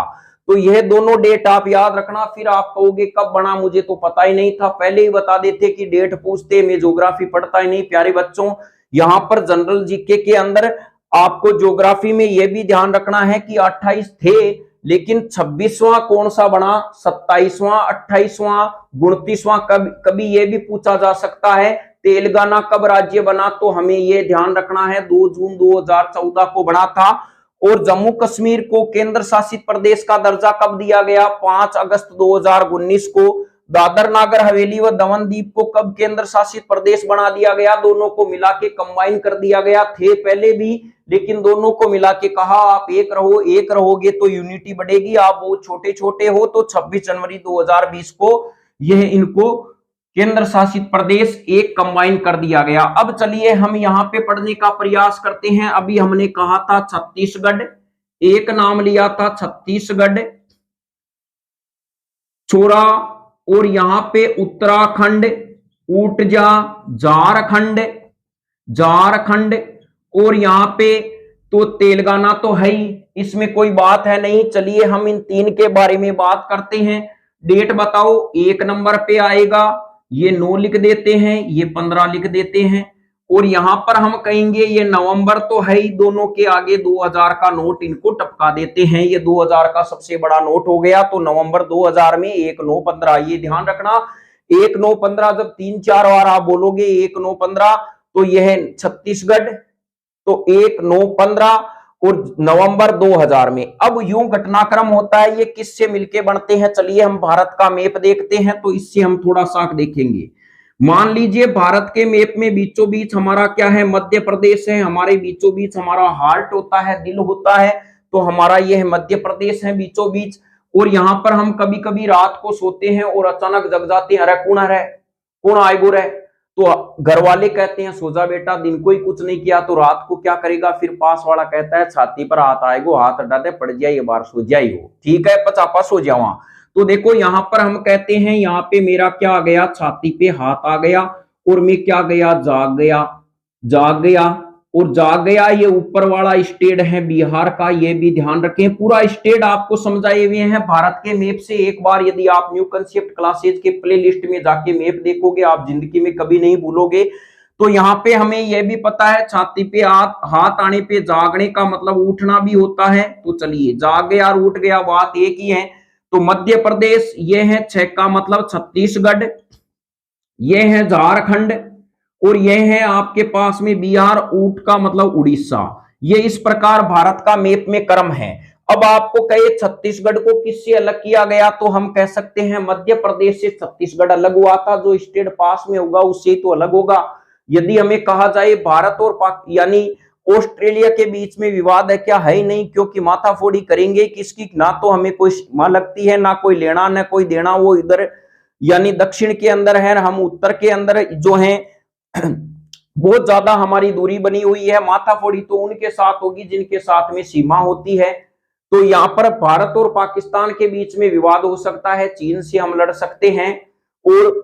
तो यह दोनों डेट आप याद रखना। फिर आप कहोगे कब बना, मुझे तो पता ही नहीं था, पहले ही बता देते कि डेट पूछते, मैं ज्योग्राफी पढ़ता ही नहीं प्यारे बच्चों। यहां पर जनरल जीके के अंदर आपको ज्योग्राफी में यह भी ध्यान रखना है कि 28 थे, लेकिन 26वां कौन सा बना, 27वां, 28वां, 29वां, कभी यह भी पूछा जा सकता है तेलंगाना कब राज्य बना। तो हमें यह ध्यान रखना है 2 जून 2014 को बना था। और जम्मू कश्मीर को केंद्र शासित प्रदेश का दर्जा कब दिया गया, 5 अगस्त 2019 को। दादर नागर हवेली व दमन द्वीप को कब केंद्र शासित प्रदेश बना दिया गया, दोनों को मिला के कंबाइन कर दिया गया, थे पहले भी, लेकिन दोनों को मिला के कहा आप एक रहो, एक रहोगे तो यूनिटी बढ़ेगी, आप वो छोटे छोटे हो। तो 26 जनवरी 2020 को यह इनको केंद्र शासित प्रदेश एक कंबाइन कर दिया गया। अब चलिए हम यहाँ पे पढ़ने का प्रयास करते हैं। अभी हमने कहा था छत्तीसगढ़, एक नाम लिया था छत्तीसगढ़ छोरा, और यहां पे उत्तराखंड, ऊटजा, झारखंड, झारखंड, और यहां पे तो तेलंगाना तो है ही, इसमें कोई बात है नहीं। चलिए हम इन 3 के बारे में बात करते हैं। डेट बताओ, 1 नंबर पे आएगा ये 9 लिख देते हैं, ये 15 लिख देते हैं, और यहां पर हम कहेंगे ये नवंबर तो है ही, दोनों के आगे 2000 का नोट इनको टपका देते हैं। ये 2000 का सबसे बड़ा नोट हो गया, तो नवंबर 2000 में 1915, ये ध्यान रखना 1915, जब 3-4 बार आप बोलोगे 1915 तो यह छत्तीसगढ़, तो 1915 और नवंबर 2000 में। अब यूं घटनाक्रम होता है, ये किससे मिलके बनते हैं? चलिए हम भारत का मैप देखते हैं, तो इससे हम थोड़ा सा देखेंगे। मान लीजिए भारत के मैप में बीचों बीच हमारा क्या है? मध्य प्रदेश है। हमारे बीचों बीच हमारा हार्ट होता है, दिल होता है, तो हमारा यह मध्य प्रदेश है बीचों बीच। और यहां पर हम कभी कभी रात को सोते हैं और अचानक जग जाते हैं, अरे कौन है, कौन आएगो रे, तो घर वाले कहते हैं सो जा बेटा, दिन को ही कुछ नहीं किया, तो रात को क्या करेगा? फिर पास वाला कहता है छाती पर हाथ आएगो, हाथ हटा दे, पड़ जाए, ये बार सो जाई हो, ठीक है पचापा सो जावा। तो देखो यहां पर हम कहते हैं, यहाँ पे मेरा क्या आ गया? छाती पे हाथ आ गया, और मैं क्या गया? जाग गया, जाग गया, और जाग गया। ये ऊपर वाला स्टेट है बिहार का, ये भी ध्यान रखें। पूरा स्टेट आपको समझाए हुए हैं भारत के मैप से। एक बार यदि आप न्यू कंसेप्ट क्लासेज के प्ले लिस्ट में जाके मैप देखोगे, आप जिंदगी में कभी नहीं भूलोगे। तो यहाँ पे हमें यह भी पता है, छाती पे हाथ आने पे जागने का मतलब उठना भी होता है। तो चलिए, जाग गया और उठ गया, बात एक ही है। तो मध्य प्रदेश ये है, 6 का मतलब छत्तीसगढ़, ये है झारखंड, और ये है आपके पास में बिहार, ऊट का मतलब उड़ीसा। ये इस प्रकार भारत का मैप में क्रम है। अब आपको कहे छत्तीसगढ़ को किससे अलग किया गया, तो हम कह सकते हैं मध्य प्रदेश से छत्तीसगढ़ अलग हुआ था। जो स्टेट पास में होगा उससे तो अलग होगा। यदि हमें कहा जाए भारत और पाक यानी ऑस्ट्रेलिया के बीच में विवाद है क्या? है ही नहीं, क्योंकि माथाफोड़ी करेंगे किसकी? ना तो हमें कोई सीमा लगती है, ना कोई लेना ना कोई देना। वो इधर यानी दक्षिण के अंदर है, हम उत्तर के अंदर जो हैं बहुत ज्यादा हमारी दूरी बनी हुई है। माथाफोड़ी तो उनके साथ होगी जिनके साथ में सीमा होती है। तो यहाँ पर भारत और पाकिस्तान के बीच में विवाद हो सकता है, चीन से हम लड़ सकते हैं, और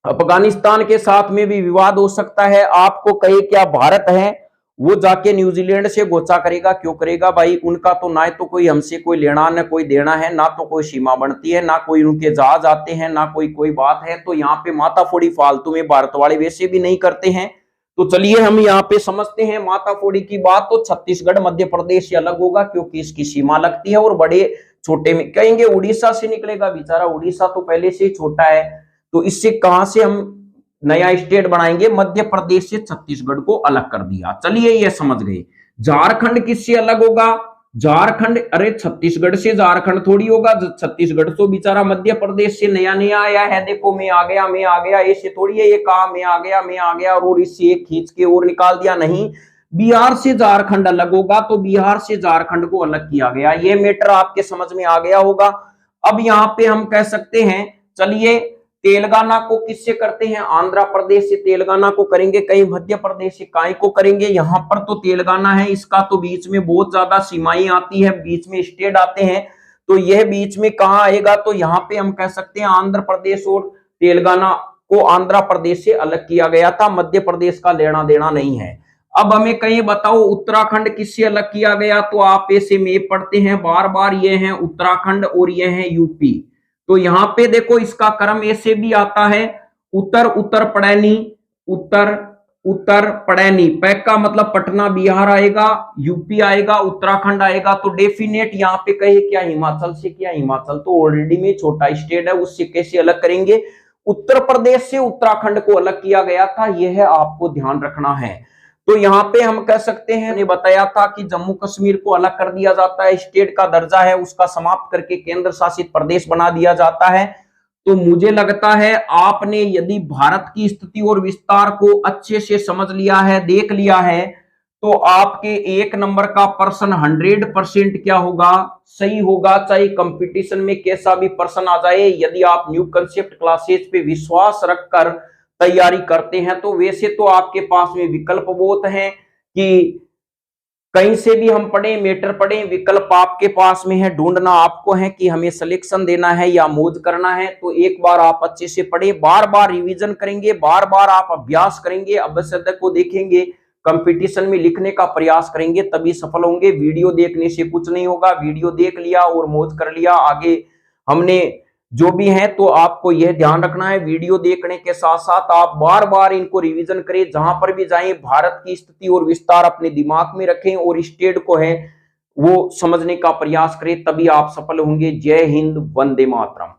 अफगानिस्तान के साथ में भी विवाद हो सकता है। आपको कहे क्या भारत है वो जाके न्यूजीलैंड से गोचा करेगा? क्यों करेगा भाई? उनका तो ना तो कोई हमसे कोई लेना न कोई देना है, ना तो कोई सीमा बनती है, ना कोई उनके जहाज आते हैं, ना कोई बात है। तो यहाँ पे माथाफोड़ी फालतू में भारत वाले वैसे भी नहीं करते हैं। तो चलिए हम यहाँ पे समझते हैं माथाफोड़ी की बात। तो छत्तीसगढ़ मध्य प्रदेश से अलग होगा क्योंकि इसकी सीमा लगती है, और बड़े छोटे में कहेंगे उड़ीसा से निकलेगा, बेचारा उड़ीसा तो पहले से ही छोटा है। तो इससे कहां से हम नया स्टेट बनाएंगे? मध्य प्रदेश से छत्तीसगढ़ को अलग कर दिया। चलिए ये समझ गए। झारखंड किससे अलग होगा? झारखंड, अरे छत्तीसगढ़ से झारखंड थोड़ी होगा, छत्तीसगढ़ तो बेचारा मध्य प्रदेश से नया नया आया है। देखो मैं आ गया, मैं आ गया, ऐसे थोड़ी है। ये कहा मैं आ गया, मैं आ गया, और इससे एक खींच के और निकाल दिया, नहीं। बिहार से झारखंड अलग होगा, तो बिहार से झारखंड को अलग किया गया। ये मैटर आपके समझ में आ गया होगा। अब यहाँ पे हम कह सकते हैं, चलिए तेलंगाना को किससे करते हैं? आंध्र प्रदेश से तेलंगाना को करेंगे, कहीं मध्य प्रदेश से काय को करेंगे? यहां पर तो तेलंगाना है, इसका तो बीच में बहुत ज्यादा सीमाएं आती है, बीच में स्टेट आते हैं। तो यह बीच में कहां आएगा? तो यहाँ पे हम कह सकते हैं आंध्र प्रदेश, और तेलंगाना को आंध्र प्रदेश से अलग किया गया था, मध्य प्रदेश का लेना देना नहीं है। अब हमें कहीं बताओ उत्तराखंड किससे अलग किया गया? तो आप ऐसे मैप पढ़ते हैं बार बार, ये है उत्तराखंड और ये है यूपी। तो यहां पे देखो इसका क्रम ऐसे भी आता है, उत्तर उत्तर पड़ैनी, उत्तर उत्तर पड़ैनी, पैक का मतलब पटना बिहार आएगा, यूपी आएगा, उत्तराखंड आएगा। तो डेफिनेट यहाँ पे कहे क्या हिमाचल से? क्या हिमाचल तो ऑलरेडी में छोटा स्टेट है, उससे कैसे अलग करेंगे? उत्तर प्रदेश से उत्तराखंड को अलग किया गया था, यह आपको ध्यान रखना है। तो यहाँ पे हम कह सकते हैं, ने बताया था कि जम्मू कश्मीर को अलग कर दिया जाता है, स्टेट का दर्जा है उसका समाप्त करके केंद्र शासित प्रदेश बना दिया जाता है। तो मुझे लगता है आपने यदि भारत की स्थिति और विस्तार को अच्छे से समझ लिया है, देख लिया है, तो आपके 1 नंबर का प्रश्न 100% क्या होगा? सही होगा, चाहे कंपटीशन में कैसा भी प्रश्न आ जाए। यदि आप न्यू कंसेप्ट क्लासेज पे विश्वास रखकर तैयारी करते हैं, तो वैसे तो आपके पास में विकल्प बहुत हैं कि कहीं से भी हम पढ़े, मैटर पढ़े, विकल्प आपके पास में है, ढूंढना आपको है कि हमें सिलेक्शन देना है या मौज करना है। तो एक बार आप अच्छे से पढ़े, बार बार रिवीजन करेंगे, बार बार आप अभ्यास करेंगे, अवश्य को देखेंगे, कंपटीशन में लिखने का प्रयास करेंगे, तभी सफल होंगे। वीडियो देखने से कुछ नहीं होगा, वीडियो देख लिया और मौज कर लिया, आगे हमने जो भी है, तो आपको यह ध्यान रखना है, वीडियो देखने के साथ साथ आप बार बार इनको रिवीजन करें, जहां पर भी जाएं भारत की स्थिति और विस्तार अपने दिमाग में रखें और स्टेट को है वो समझने का प्रयास करें, तभी आप सफल होंगे। जय हिंद, वंदे मातरम।